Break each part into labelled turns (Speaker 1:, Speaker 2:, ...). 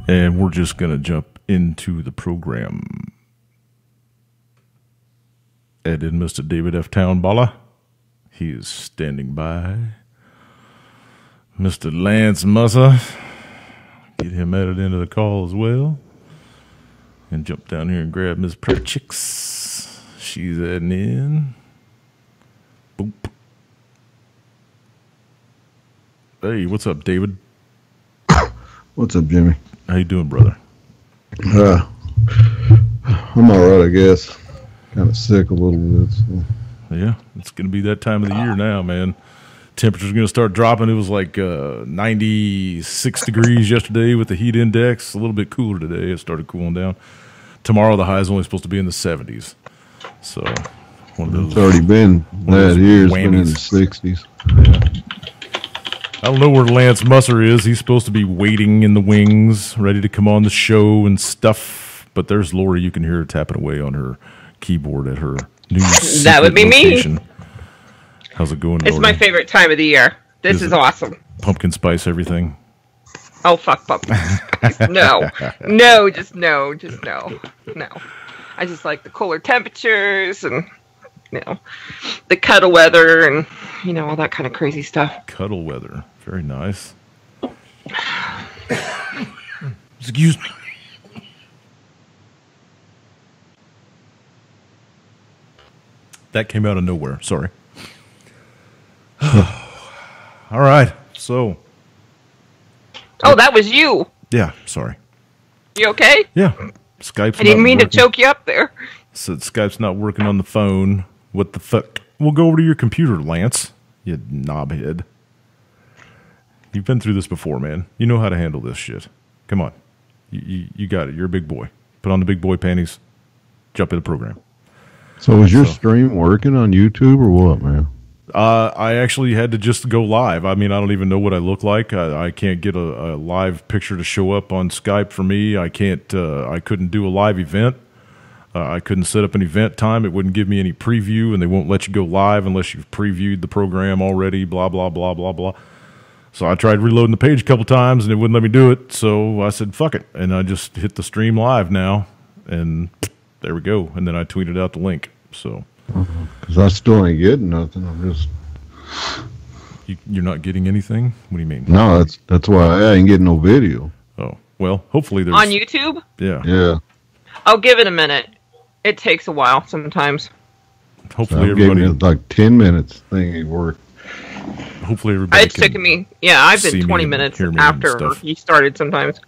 Speaker 1: And we're just going to jump into the program. Add in Mr. David F. Townballa. He is standing by. Mr. Lance Musser. Get him added into the call as well. And jump down here and grab Ms. Perchix. She's adding in. Boop. Hey, what's up, David?
Speaker 2: What's up, Jimmy?
Speaker 1: How you doing, brother?
Speaker 2: I'm all right, I guess. Kind of sick a little bit. So.
Speaker 1: Yeah, it's going to be that time of the year now, man. Temperature's going to start dropping. It was like 96 degrees yesterday with the heat index. A little bit cooler today. It started cooling down. Tomorrow, the high is only supposed to be in the 70s. So, one of those.
Speaker 2: It's already been that here. It's been in the 60s.
Speaker 1: Yeah. I don't know where Lance Musser is. He's supposed to be waiting in the wings, ready to come on the show and stuff. But there's Lori. You can hear her tapping away on her keyboard at her new
Speaker 3: that would be
Speaker 1: location.
Speaker 3: Me.
Speaker 1: How's it going,
Speaker 3: Lori? It's my favorite time of the year. This is awesome.
Speaker 1: Pumpkin spice everything?
Speaker 3: Oh, fuck pumpkin spice. No. No, just no. Just no. No. I just like the cooler temperatures and, you know, the cuddle weather and, you know, all that kind of crazy stuff.
Speaker 1: Cuddle weather. Very nice. Excuse me. That came out of nowhere. Sorry. All right. So.
Speaker 3: Oh, that was you.
Speaker 1: Yeah. Sorry.
Speaker 3: You okay?
Speaker 1: Yeah. Skype's
Speaker 3: I didn't mean
Speaker 1: working.
Speaker 3: to choke you up there.
Speaker 1: Said Skype's not working on the phone. What the fuck? We'll go over to your computer, Lance. You knobhead. You've been through this before, man. You know how to handle this shit. Come on. You got it. You're a big boy. Put on the big boy panties. Jump in the program.
Speaker 2: So is your stream working on YouTube or what, man?
Speaker 1: I actually had to just go live. I mean, I don't even know what I look like. I can't get a live picture to show up on Skype for me. I can't. I couldn't do a live event. I couldn't set up an event time. It wouldn't give me any preview, and they won't let you go live unless you've previewed the program already, blah, blah, blah, blah, blah. So I tried reloading the page a couple times, and it wouldn't let me do it. So I said, fuck it. And I just hit the stream live now, and there we go. And then I tweeted out the link. So,
Speaker 2: because I still ain't getting nothing. I'm just...
Speaker 1: You're not getting anything? What do you mean?
Speaker 2: No, that's why I ain't getting no video.
Speaker 1: Oh, well, hopefully there's...
Speaker 3: On YouTube?
Speaker 1: Yeah.
Speaker 2: Yeah.
Speaker 3: I'll give it a minute. It takes a while sometimes.
Speaker 1: Hopefully
Speaker 2: so
Speaker 1: everybody...
Speaker 2: It like 10 minutes. Thing ain't work.
Speaker 1: Hopefully everybody
Speaker 3: It's taken me... Yeah, I've been 20 minutes after he started sometimes.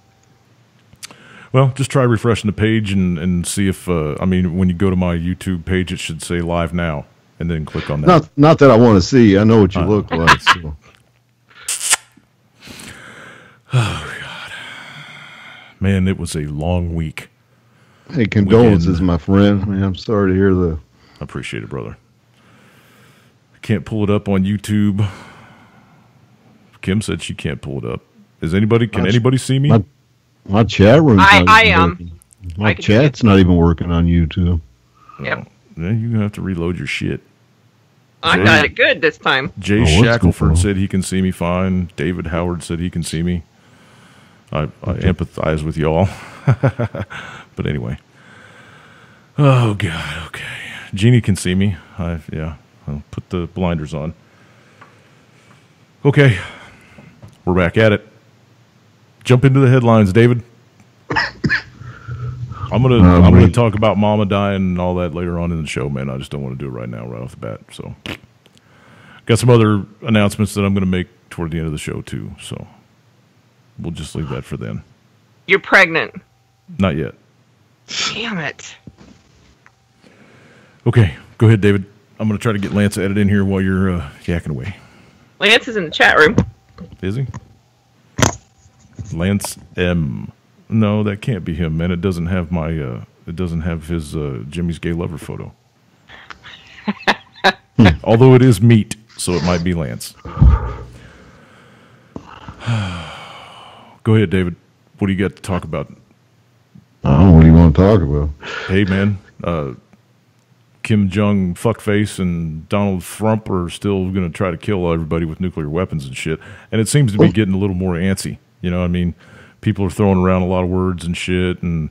Speaker 1: Well, just try refreshing the page and see if... I mean, when you go to my YouTube page, it should say live now. And then click on that.
Speaker 2: Not that I want to see. I know what you look like. So.
Speaker 1: Oh, God. Man, it was a long week.
Speaker 2: Hey, condolences, my friend. Man, I'm sorry to hear that.
Speaker 1: I appreciate it, brother. I can't pull it up on YouTube. Kim said she can't pull it up. Can anybody see me?
Speaker 2: My chat room.
Speaker 3: I am.
Speaker 2: My chat's not even working on YouTube.
Speaker 3: Yep.
Speaker 1: Then you're going to have to reload your shit.
Speaker 3: I got it good this time.
Speaker 1: Jay Shackelford said he can see me fine. David Howard said he can see me. I empathize with y'all. But anyway. Oh, God. Okay. Jeannie can see me. I'll put the blinders on. Okay. We're back at it. Jump into the headlines, David. I'm gonna talk about Mama dying and all that later on in the show, man. I just don't want to do it right now, right off the bat. So, got some other announcements that I'm going to make toward the end of the show too. So, we'll just leave that for then.
Speaker 3: You're pregnant.
Speaker 1: Not yet.
Speaker 3: Damn it.
Speaker 1: Okay, go ahead, David. I'm going to try to get Lance added in here while you're yakking away.
Speaker 3: Lance is in the chat room.
Speaker 1: Is he? Lance M. No, that can't be him, man. It doesn't have my. It doesn't have his Jimmy's gay lover photo. Although it is meat, so it might be Lance. Go ahead, David. What do you got to talk about?
Speaker 2: Oh, what do you want to talk about?
Speaker 1: Hey, man. Kim Jong fuckface and Donald Trump are still going to try to kill everybody with nuclear weapons and shit. And it seems to be getting a little more antsy. You know what I mean? people are throwing around a lot of words and shit, and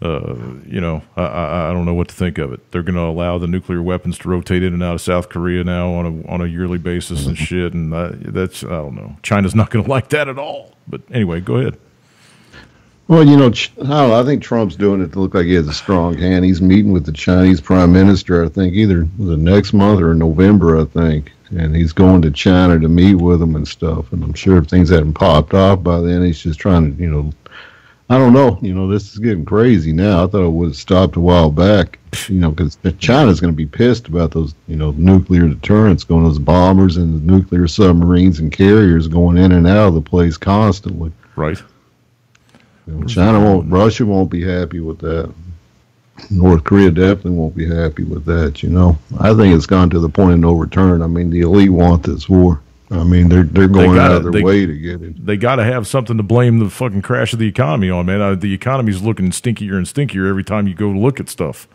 Speaker 1: I don't know what to think of it. They're going to allow the nuclear weapons to rotate in and out of South Korea now on a yearly basis and shit, and that's, I don't know. China's not going to like that at all. But anyway, go ahead.
Speaker 2: Well, I think Trump's doing it to look like he has a strong hand. He's meeting with the Chinese prime minister, I think, either the next month or in November, I think. And he's going to China to meet with them and stuff. And I'm sure if things hadn't popped off by then, he's just trying to, I don't know. This is getting crazy now. I thought it would have stopped a while back, because China's going to be pissed about those, nuclear deterrents, those bombers and the nuclear submarines and carriers going in and out of the place constantly.
Speaker 1: Right.
Speaker 2: Russia won't be happy with that. North Korea definitely won't be happy with that. I think it's gone to the point of no return. I mean, the elite want this war. I mean, they're going out of their way to get it.
Speaker 1: They got to have something to blame the fucking crash of the economy on, man. The economy's looking stinkier and stinkier every time you go look at stuff.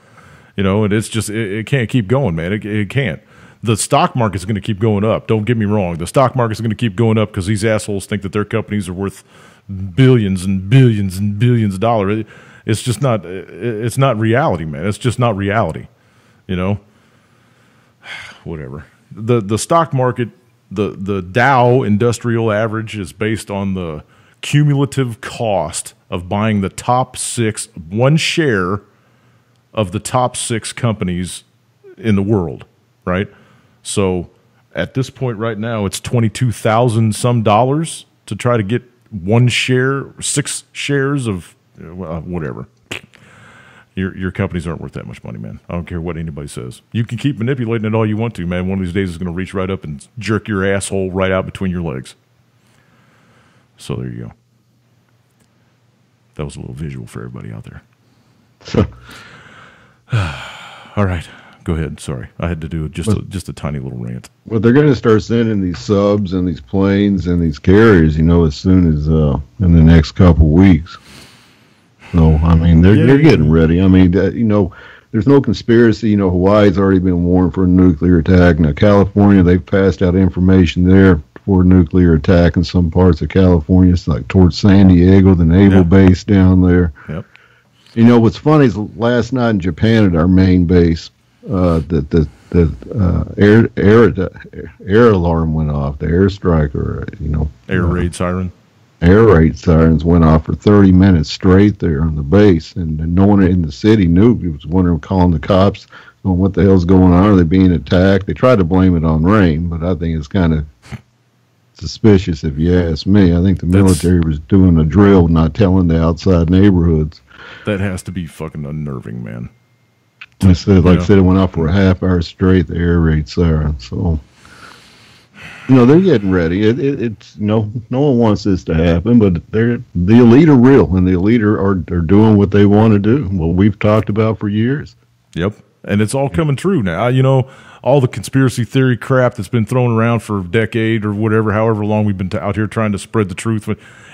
Speaker 1: And it's just it can't keep going, man. It can't. The stock market's going to keep going up. Don't get me wrong. The stock market's going to keep going up because these assholes think that their companies are worth billions and billions and billions of dollars. It's just not. It's not reality, man. It's just not reality. Whatever. The stock market, the Dow Industrial Average is based on the cumulative cost of buying the top one share of the top 6 companies in the world, right? So at this point right now, it's $22,000 some dollars to try to get 6 shares of whatever. Your companies aren't worth that much money, man. I don't care what anybody says. You can keep manipulating it all you want to, man. One of these days it's going to reach right up and jerk your asshole right out between your legs. So there you go. That was a little visual for everybody out there. All right. Go ahead. Sorry. I had to do just a tiny little rant.
Speaker 2: Well, they're going to start sending these subs and these planes and these carriers, as soon as in the next couple weeks. So, I mean, they're getting ready. I mean, there's no conspiracy. Hawaii's already been warned for a nuclear attack. Now, California, they've passed out information there for a nuclear attack in some parts of California. It's like towards San Diego, the naval base down there.
Speaker 1: Yep.
Speaker 2: What's funny is last night in Japan at our main base, the air alarm went off, the airstrike,
Speaker 1: air raid siren.
Speaker 2: Air raid sirens went off for 30 minutes straight there on the base, and no one in the city knew. He was wondering, calling the cops, going, what the hell's going on? Are they being attacked? They tried to blame it on rain, but I think it's kind of suspicious if you ask me. I think the military was doing a drill, not telling the outside neighborhoods.
Speaker 1: That has to be fucking unnerving, man.
Speaker 2: I said, it went off for a half hour straight, the air raid siren. So, they're getting ready. It's no one wants this to happen, but the elite are real, and the elite are doing what they want to do. What we've talked about for years.
Speaker 1: Yep, and it's all coming true now. All the conspiracy theory crap that's been thrown around for a decade or whatever, however long we've been out here trying to spread the truth.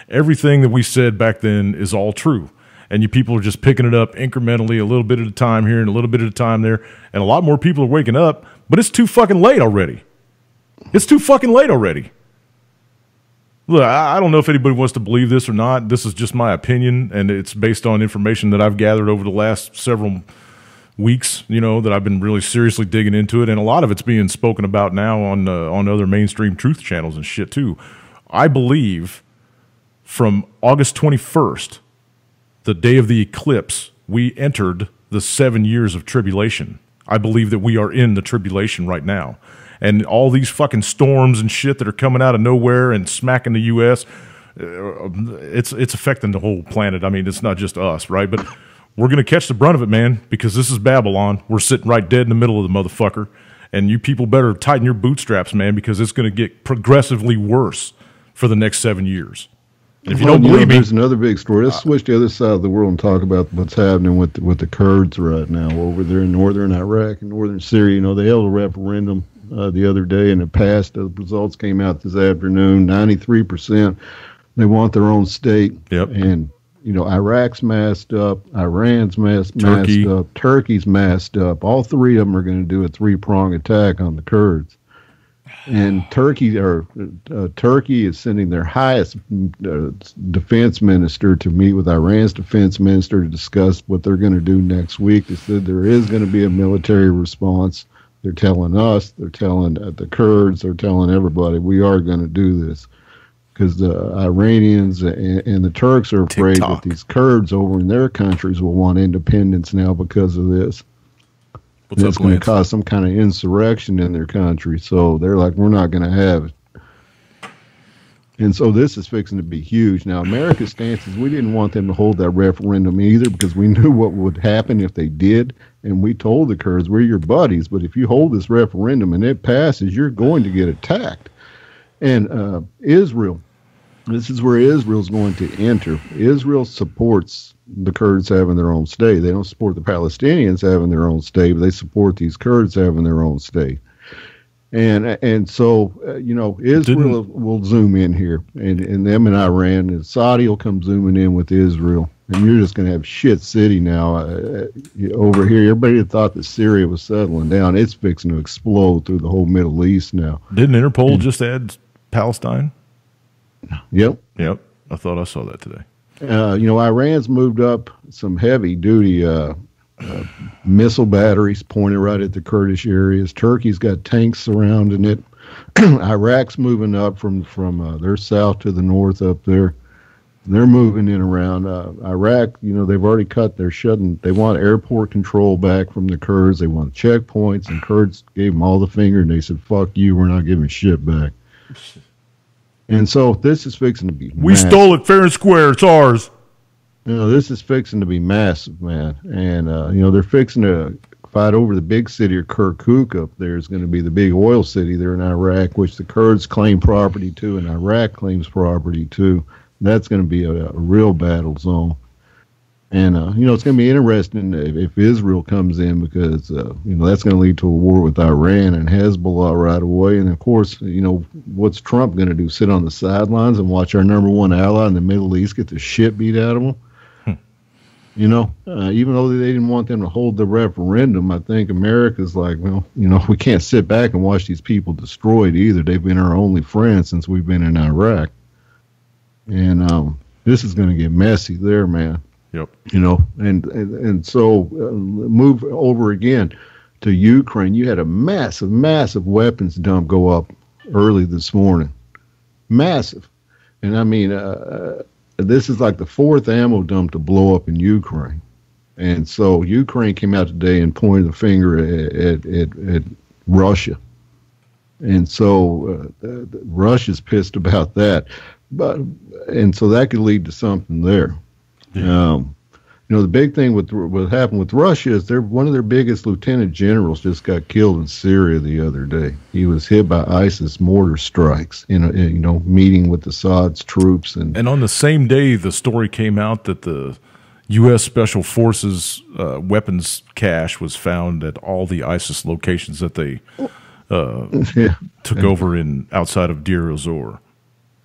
Speaker 1: Everything that we said back then is all true. And you people are just picking it up incrementally, a little bit at a time here and a little bit at a time there. And a lot more people are waking up, but it's too fucking late already. It's too fucking late already. Look, I don't know if anybody wants to believe this or not. This is just my opinion, and it's based on information that I've gathered over the last several weeks, that I've been really seriously digging into it. And a lot of it's being spoken about now on other mainstream truth channels and shit, too. I believe from August 21st, the day of the eclipse, we entered the 7 years of tribulation. I believe that we are in the tribulation right now. And all these fucking storms and shit that are coming out of nowhere and smacking the U.S., it's affecting the whole planet. I mean, it's not just us, right? But we're going to catch the brunt of it, man, because this is Babylon. We're sitting right dead in the middle of the motherfucker. And you people better tighten your bootstraps, man, because it's going to get progressively worse for the next 7 years. And if you don't believe me,
Speaker 2: there's another big story. Let's switch to the other side of the world and talk about what's happening with the Kurds right now over there in northern Iraq and northern Syria. They held a referendum the other day, and it passed. The results came out this afternoon. 93%. They want their own state.
Speaker 1: Yep.
Speaker 2: And Iraq's masked up, Iran's masked up, Turkey's masked up. All three of them are going to do a 3-prong attack on the Kurds. And Turkey is sending their highest defense minister to meet with Iran's defense minister to discuss what they're going to do next week. They said there is going to be a military response. They're telling us, they're telling the Kurds, they're telling everybody we are going to do this, because the Iranians and the Turks are afraid that these Kurds over in their countries will want independence now because of this. It's going to cause some kind of insurrection in their country. So they're like, we're not going to have it. And so this is fixing to be huge. Now, America's stance is we didn't want them to hold that referendum either, because we knew what would happen if they did. And we told the Kurds, we're your buddies, but if you hold this referendum and it passes, you're going to get attacked. And Israel, this is where Israel's going to enter. Israel supports the Kurds having their own state. They don't support the Palestinians having their own state, but they support these Kurds having their own state. And so, Israel will zoom in here, and them and Iran, and Saudi will come zooming in with Israel. And you're just going to have shit city now over here. Everybody had thought that Syria was settling down. It's fixing to explode through the whole Middle East now.
Speaker 1: Didn't Interpol just add Palestine?
Speaker 2: Yep.
Speaker 1: I thought I saw that today.
Speaker 2: Iran's moved up some heavy-duty missile batteries pointed right at the Kurdish areas. Turkey's got tanks surrounding it. Iraq's moving up from their south to the north up there. They're moving in around. Iraq, they've already they want airport control back from the Kurds. They want checkpoints, and Kurds gave them all the finger, and they said, fuck you, we're not giving shit back. And so this is fixing to be
Speaker 1: We stole it fair and square. It's ours.
Speaker 2: This is fixing to be massive, man. And, they're fixing to fight over the big city of Kirkuk up there. Is going to be the big oil city there in Iraq, which the Kurds claim property to and Iraq claims property to. That's going to be a real battle zone. And, it's going to be interesting if Israel comes in, because, that's going to lead to a war with Iran and Hezbollah right away. And, of course, what's Trump going to do? Sit on the sidelines and watch our number one ally in the Middle East get the shit beat out of them? Even though they didn't want them to hold the referendum, I think America's like, we can't sit back and watch these people destroyed either. They've been our only friends since we've been in Iraq. And this is going to get messy there, man.
Speaker 1: Yep.
Speaker 2: And so move over again to Ukraine. You had a massive weapons dump go up early this morning. Massive. And I mean, this is like the fourth ammo dump to blow up in Ukraine. And so Ukraine came out today and pointed the finger at Russia. And so Russia's pissed about that. And so that could lead to something there. Yeah. The big thing with what happened with Russia is one of their biggest lieutenant generals just got killed in Syria the other day. He was hit by ISIS mortar strikes in meeting with Assad's troops. And
Speaker 1: on the same day, the story came out that the U.S. Special Forces weapons cache was found at all the ISIS locations that they took over outside of Deir ez-Zor.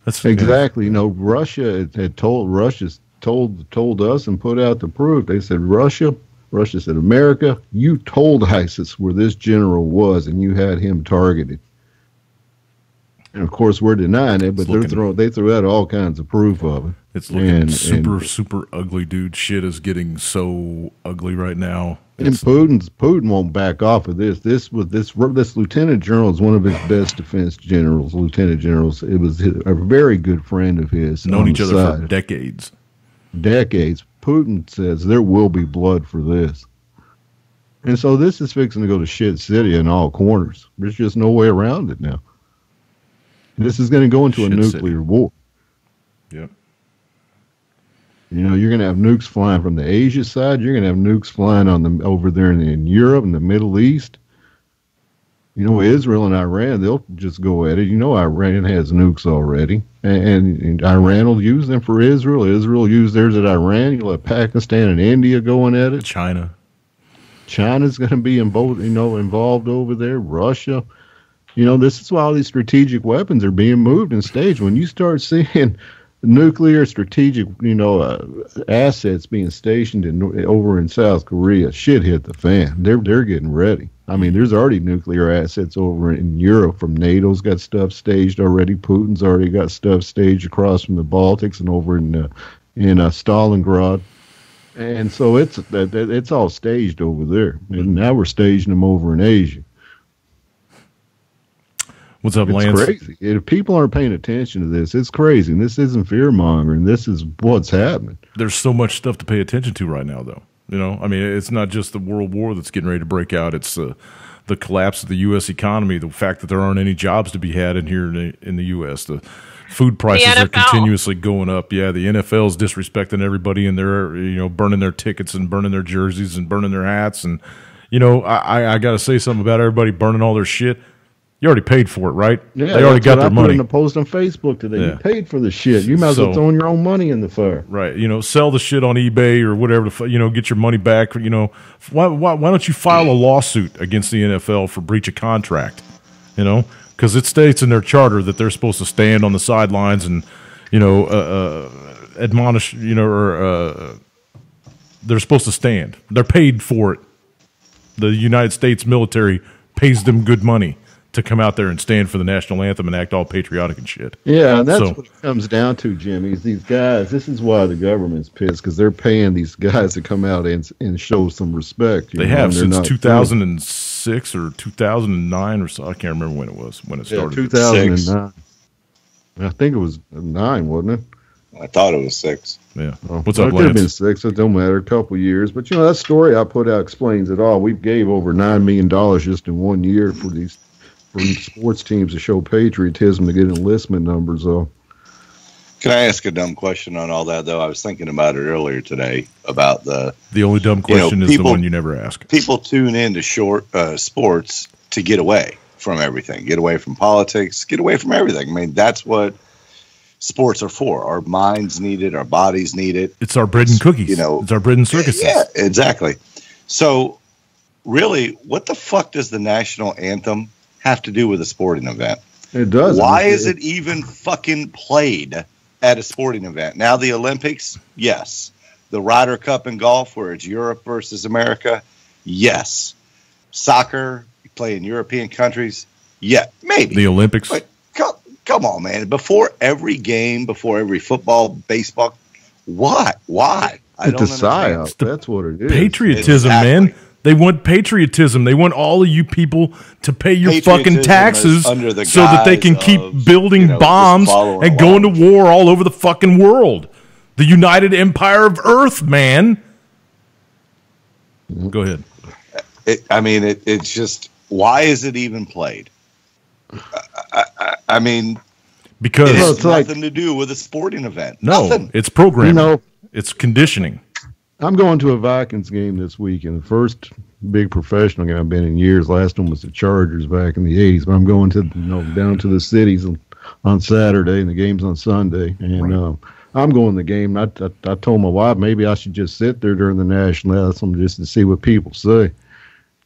Speaker 1: That's
Speaker 2: exactly. Russia had told us and put out the proof. They said Russia said, America, you told ISIS where this general was, and you had him targeted. And of course, we're denying it, but they threw out all kinds of proof of it.
Speaker 1: It's looking super ugly, dude. Shit is getting so ugly right now.
Speaker 2: And Putin won't back off of this. This lieutenant general is one of his best defense generals, lieutenant generals. It was a very good friend of his.
Speaker 1: Known each other for decades. Putin says there will be blood for this. And so this is fixing to go to shit city in all corners. There's just no way around it now. This is going to go into a nuclear war. Yep.
Speaker 2: You're going to have nukes flying from the Asia side. You're going to have nukes flying over there in Europe and the Middle East. Israel and Iran, they'll just go at it. Iran has nukes already. And Iran will use them for Israel. Israel will use theirs at Iran. You'll have Pakistan and India going at it. China's going to be involved over there. Russia. This is why all these strategic weapons are being moved and staged. When you start seeing nuclear strategic, assets being stationed over in South Korea, shit hit the fan. They're getting ready. I mean, there's already nuclear assets over in Europe. From NATO's got stuff staged already. Putin's already got stuff staged across from the Baltics and over in Stalingrad. And so it's all staged over there. And now we're staging them over in Asia.
Speaker 1: What's up,
Speaker 2: it's
Speaker 1: Lance?
Speaker 2: Crazy. If people aren't paying attention to this, it's crazy. And this isn't fear-mongering. This is what's happening.
Speaker 1: There's so much stuff to pay attention to right now, though. You know, I mean, it's not just the world war that's getting ready to break out. It's the collapse of the U.S. economy, the fact that there aren't any jobs to be had in here in the U.S., the food prices are continuously going up. Yeah, the NFL is disrespecting everybody, and they're, you know, burning their tickets and burning their jerseys and burning their hats. And, you know, I got to say something about everybody burning all their shit. You already paid for it, right?
Speaker 2: Yeah,
Speaker 1: they already got their money. I put
Speaker 2: in a post on Facebook today. Yeah. You paid for the shit. You might as well throw your own money in the fire.
Speaker 1: Right. You know, sell the shit on eBay or whatever. You know, get your money back. You know, why don't you file a lawsuit against the NFL for breach of contract? You know, because it states in their charter that they're supposed to stand on the sidelines and, you know, admonish. You know, or they're supposed to stand. They're paid for it. The United States military pays them good money to come out there and stand for the national anthem and act all patriotic and shit.
Speaker 2: Yeah, and that's what it comes down to, Jimmy, is these guys, this is why the government's pissed, because they're paying these guys to come out and show some respect.
Speaker 1: They have since 2006 or 2009 or so. I can't remember when it was, when it started.
Speaker 2: 2009. I think it was 9, wasn't it?
Speaker 4: I thought it was 6.
Speaker 1: Yeah. What's up, Lance? It
Speaker 2: could have been 6. It don't matter. A couple of years. But, you know, that story I put out explains it all. We gave over $9 million just in 1 year for these sports teams to show patriotism to get enlistment numbers up.
Speaker 4: Can I ask a dumb question on all that, though? I was thinking about it earlier today about the
Speaker 1: only dumb question is the one you never ask.
Speaker 4: People tune into sports to get away from everything, get away from politics, get away from everything. I mean, that's what sports are for. Our minds need it, our bodies need it.
Speaker 1: It's our bread and cookies. You know, it's our bread and circuses.
Speaker 4: Yeah, exactly. So, really, what the fuck does the national anthem have to do with a sporting event?
Speaker 2: It does.
Speaker 4: Why is it even fucking played at a sporting event? Now the Olympics, yes. The Ryder Cup in golf, where it's Europe versus America, yes. Soccer, you play in European countries, yeah, maybe.
Speaker 1: The Olympics.
Speaker 4: But come on, man. Before every game, before every football, baseball, why?
Speaker 2: It's a psyop. That's what it is.
Speaker 1: Patriotism, man. They want patriotism. They want all of you people to pay your fucking taxes so that they can keep building bombs and going to war all over the fucking world. The United Empire of Earth, man. Go ahead.
Speaker 4: It's just, why is it even played? I mean,
Speaker 1: because
Speaker 4: it has nothing to do with a sporting event.
Speaker 1: No,
Speaker 4: nothing.
Speaker 1: It's programming. You know, it's conditioning.
Speaker 2: I'm going to a Vikings game this week, and the first big professional game I've been in years. Last one was the Chargers back in the 80s. But I'm going to down to the cities on Saturday, and the game's on Sunday. And I'm going to the game. I told my wife maybe I should just sit there during the national anthem just to see what people say.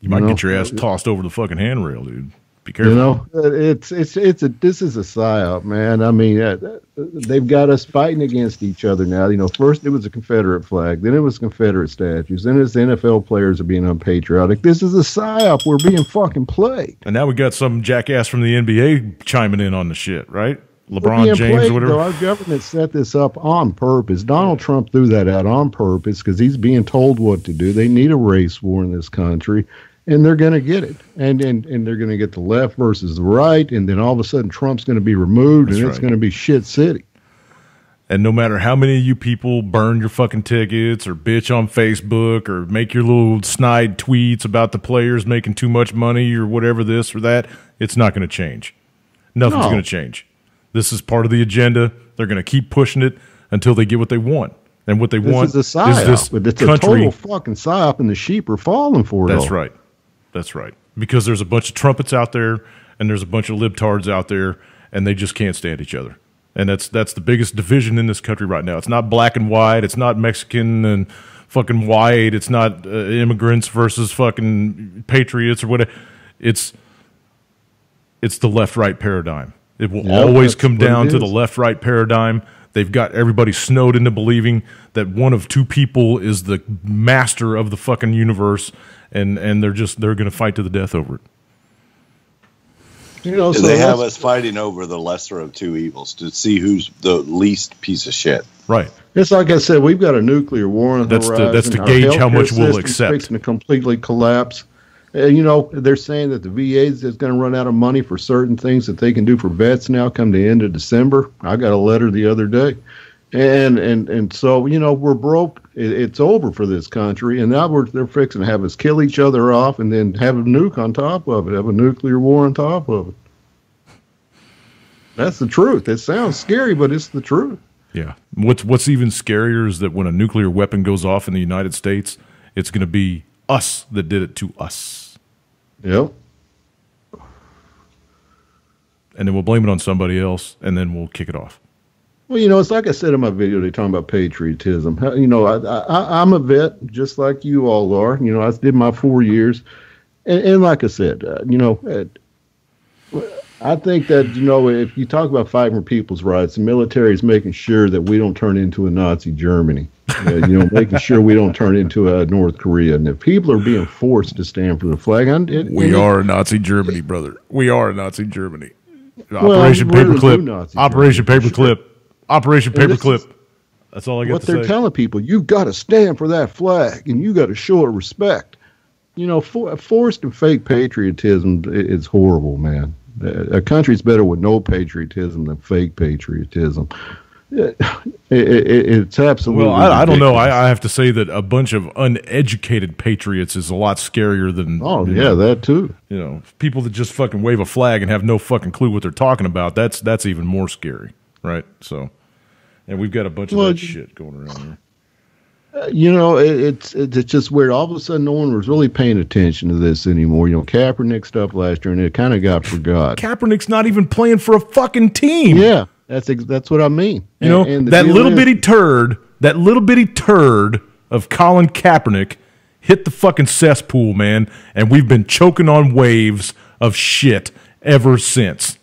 Speaker 1: You might get your ass tossed over the fucking handrail, dude. Be careful.
Speaker 2: You know, this is a psyop, man. I mean, they've got us fighting against each other now. You know, first it was a Confederate flag, then it was Confederate statues, then it's the NFL players are being unpatriotic. This is a psyop. We're being fucking played.
Speaker 1: And now we got some jackass from the NBA chiming in on the shit, right? LeBron James or whatever.
Speaker 2: Though, our government set this up on purpose. Donald Trump threw that out on purpose because he's being told what to do. They need a race war in this country. And they're going to get it. And they're going to get the left versus the right. And then all of a sudden Trump's going to be removed. That's it's going to be shit city.
Speaker 1: And no matter how many of you people burn your fucking tickets or bitch on Facebook or make your little snide tweets about the players making too much money or whatever this or that, it's not going to change. Nothing's going to change. This is part of the agenda. They're going to keep pushing it until they get what they want. And what they want is this
Speaker 2: country. It's a total fucking psyop, and the sheep are falling for it.
Speaker 1: That's right. That's right. Because there's a bunch of trumpets out there, and there's a bunch of libtards out there, and they just can't stand each other. And that's the biggest division in this country right now. It's not black and white. It's not Mexican and fucking white. It's not immigrants versus fucking patriots or whatever. It's the left-right paradigm. It will always come down to the left-right paradigm. They've got everybody snowed into believing that one of two people is the master of the fucking universe, and they're going to fight to the death over it.
Speaker 2: You know, so
Speaker 4: they have us fighting over the lesser of two evils to see who's the least piece of shit.
Speaker 1: Right.
Speaker 2: It's like I said, we've got a nuclear war on the horizon.
Speaker 1: That's to gauge how much we'll accept.
Speaker 2: Fixing to completely collapse. You know, they're saying that the VA is going to run out of money for certain things that they can do for vets now come the end of December. I got a letter the other day. And so, you know, we're broke. It's over for this country. And now they're fixing to have us kill each other off and then have a nuke on top of it, have a nuclear war on top of it. That's the truth. It sounds scary, but it's the truth.
Speaker 1: Yeah. What's even scarier is that when a nuclear weapon goes off in the United States, it's going to be us that did it to us.
Speaker 2: Yep.
Speaker 1: And then we'll blame it on somebody else, and then we'll kick it off.
Speaker 2: Well, you know, it's like I said in my video, they're talking about patriotism. You know, I'm a vet, just like you all are. You know, I did my 4 years. And like I said, you know, I think that, you know, if you talk about fighting for people's rights, the military is making sure that we don't turn into a Nazi Germany. You know, making sure we don't turn into a North Korea. And if people are being forced to stand for the flag,
Speaker 1: we are a Nazi Germany, brother. We are a Nazi Germany. Operation Paperclip. Operation Paperclip. Operation Paperclip. That's all I got to say.
Speaker 2: What they're telling people, you've got to stand for that flag, and you got to show it respect. You know, forced and fake patriotism is horrible, man. A country's better with no patriotism than fake patriotism. It's absolutely.
Speaker 1: Well, I don't know. I have to say that a bunch of uneducated patriots is a lot scarier than.
Speaker 2: Oh yeah, that too.
Speaker 1: You know, people that just fucking wave a flag and have no fucking clue what they're talking about. That's even more scary, right? So, and we've got a bunch of that shit going around here.
Speaker 2: You know, it's just weird. All of a sudden, no one was really paying attention to this anymore. You know, Kaepernick stuff last year, and it kind of got forgot.
Speaker 1: Kaepernick's not even playing for a fucking team.
Speaker 2: Yeah, that's what I mean.
Speaker 1: You know, and that little bitty turd of Colin Kaepernick hit the fucking cesspool, man, and we've been choking on waves of shit ever since.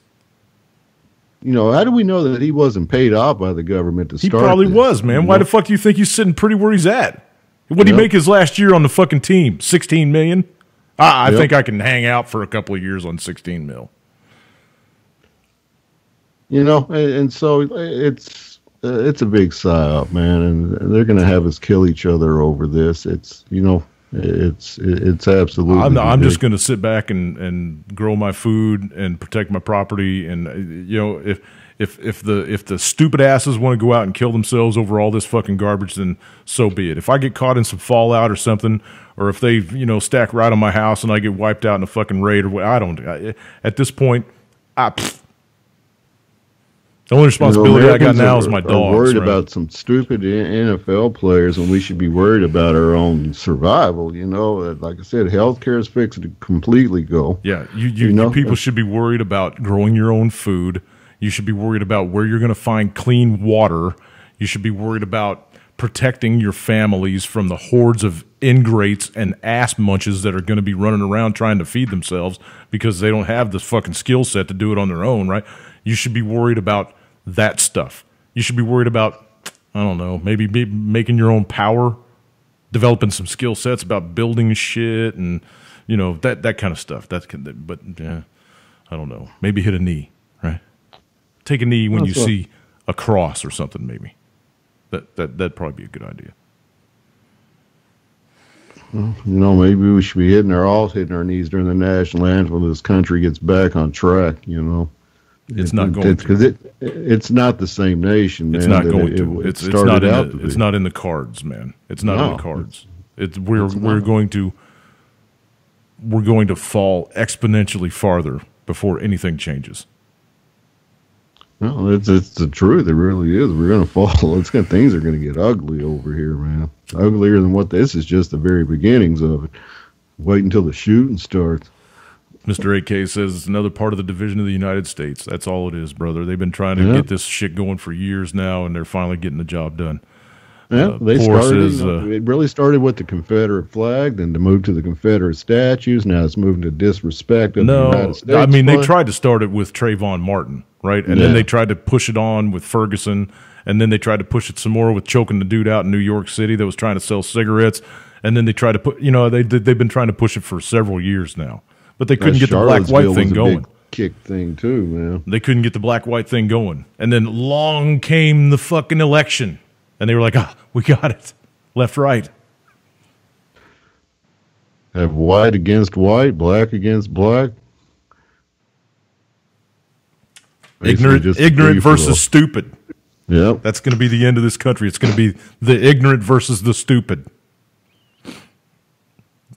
Speaker 2: You know, how do we know that he wasn't paid off by the government to start?
Speaker 1: He probably was, man. Why the fuck do you think he's sitting pretty where he's at? What did he make his last year on the fucking team? $16 million? I think I can hang out for a couple of years on $16 million. You
Speaker 2: know, and so it's a big psyop, man, and they're going to have us kill each other over this. It's, you know, it's absolutely.
Speaker 1: I'm just going to sit back and grow my food and protect my property, and you know, if the stupid asses want to go out and kill themselves over all this fucking garbage, then so be it. If I get caught in some fallout or something, or if they stack right on my house and I get wiped out in a fucking raid, or what, at this point, the only responsibility I got now is my dogs.
Speaker 2: We're worried about some stupid NFL players, and we should be worried about our own survival. You know, like I said, healthcare is fixed to completely go.
Speaker 1: Yeah, you people should be worried about growing your own food. You should be worried about where you're going to find clean water. You should be worried about protecting your families from the hordes of ingrates and ass munches that are going to be running around trying to feed themselves because they don't have the fucking skill set to do it on their own, right? You should be worried about that stuff. You should be worried about, I don't know, maybe making your own power, developing some skill sets about building shit and, that kind of stuff. But yeah, I don't know. Maybe hit a knee, right? Take a knee when you see a cross or something, maybe. That'd probably be a good idea.
Speaker 2: Well, maybe we should be hitting our knees during the national anthem when this country gets back on track,
Speaker 1: It's not going to.
Speaker 2: Because it's not the same nation, man.
Speaker 1: It's not going to. It's not in the cards, man. It's not in the cards. We're going to fall exponentially farther before anything changes.
Speaker 2: No, it's the truth. It really is. We're going to fall. Things are going to get ugly over here, man. Uglier than what this is. Just the very beginnings of it. Wait until the shooting starts.
Speaker 1: Mr. AK says it's another part of the division of the United States. That's all it is, brother. They've been trying to get this shit going for years now, and they're finally getting the job done.
Speaker 2: Yeah, it really started with the Confederate flag, then to move to the Confederate statues. Now it's moving to disrespect of the United States.
Speaker 1: I mean, they tried to start it with Trayvon Martin, right? And then they tried to push it on with Ferguson, and then they tried to push it some more with choking the dude out in New York City that was trying to sell cigarettes. And then they try to put, they've been trying to push it for several years now, but they couldn't get the black-white thing going.
Speaker 2: Kick thing too, man.
Speaker 1: They couldn't get the black-white thing going. And then along came the fucking election. And they were like, we got it. Left, right.
Speaker 2: Have white against white, black against black.
Speaker 1: Ignorant versus stupid.
Speaker 2: Yep.
Speaker 1: That's going to be the end of this country. It's going to be the ignorant versus the stupid.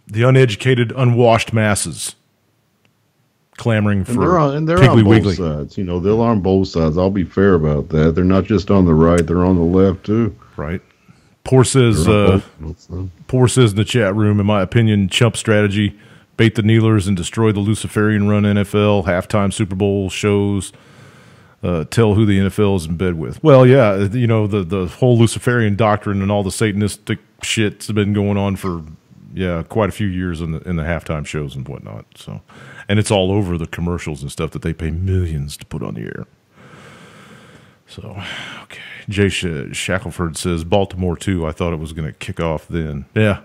Speaker 1: The uneducated, unwashed masses clamoring for
Speaker 2: they're
Speaker 1: Piggly
Speaker 2: on both
Speaker 1: Wiggly.
Speaker 2: sides. They're on both sides. I'll be fair about that. They're not just on the right; they're on the left too.
Speaker 1: Right. Poor says in the chat room, in my opinion, chump strategy, bait the kneelers and destroy the Luciferian run NFL, halftime Super Bowl shows, tell who the NFL is in bed with. Well, yeah, the whole Luciferian doctrine and all the Satanistic shit's been going on for quite a few years in the halftime shows and whatnot. So, and it's all over the commercials and stuff that they pay millions to put on the air. So, okay. Jay Shackelford says, Baltimore, too. I thought it was going to kick off then. Yeah.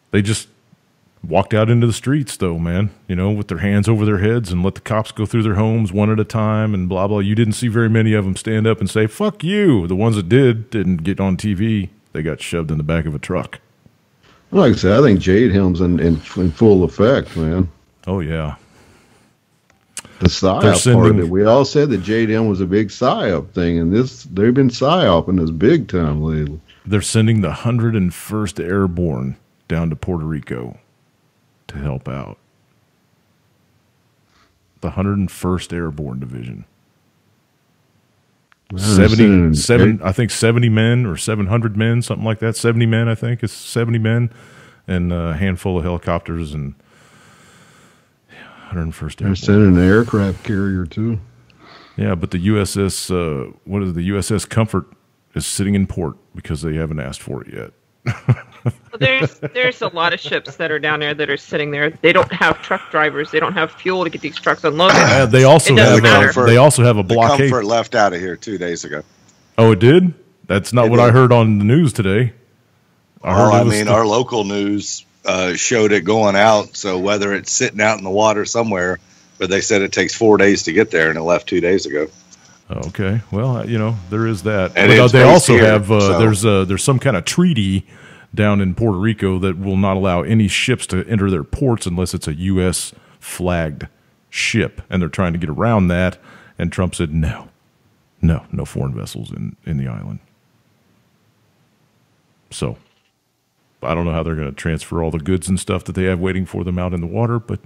Speaker 1: They just walked out into the streets, though, man, with their hands over their heads and let the cops go through their homes one at a time and blah, blah. You didn't see very many of them stand up and say, fuck you. The ones that didn't get on TV. They got shoved in the back of a truck.
Speaker 2: Like I said, I think Jade Helm's in full effect, man.
Speaker 1: Oh, yeah.
Speaker 2: The PSYOP part of it. We all said that Jade Helm was a big PSYOP thing, and they've been PSYOPing this big time lately.
Speaker 1: They're sending the 101st Airborne down to Puerto Rico to help out. The 101st Airborne Division. 70 men or 700 men, something like that. 70 men, I think. It's 70 men and a handful of helicopters and 101st Airborne.
Speaker 2: They're sending an aircraft carrier, too.
Speaker 1: Yeah, but the USS, the USS Comfort is sitting in port because they haven't asked for it yet.
Speaker 3: There's a lot of ships that are down there that are sitting there. They don't have truck drivers. They don't have fuel to get these trucks unloaded.
Speaker 1: They also have a blockade.
Speaker 4: The Comfort left out of here 2 days ago.
Speaker 1: Oh, it did? That's not what I heard on the news today.
Speaker 4: Our local news showed it going out. So whether it's sitting out in the water somewhere, but they said it takes 4 days to get there, and it left 2 days ago.
Speaker 1: Okay, well, there is that.
Speaker 4: And
Speaker 1: but they also have there's some kind of treaty down in Puerto Rico that will not allow any ships to enter their ports unless it's a U.S. flagged ship, and they're trying to get around that. And Trump said no foreign vessels in the island. So I don't know how they're going to transfer all the goods and stuff that they have waiting for them out in the water, but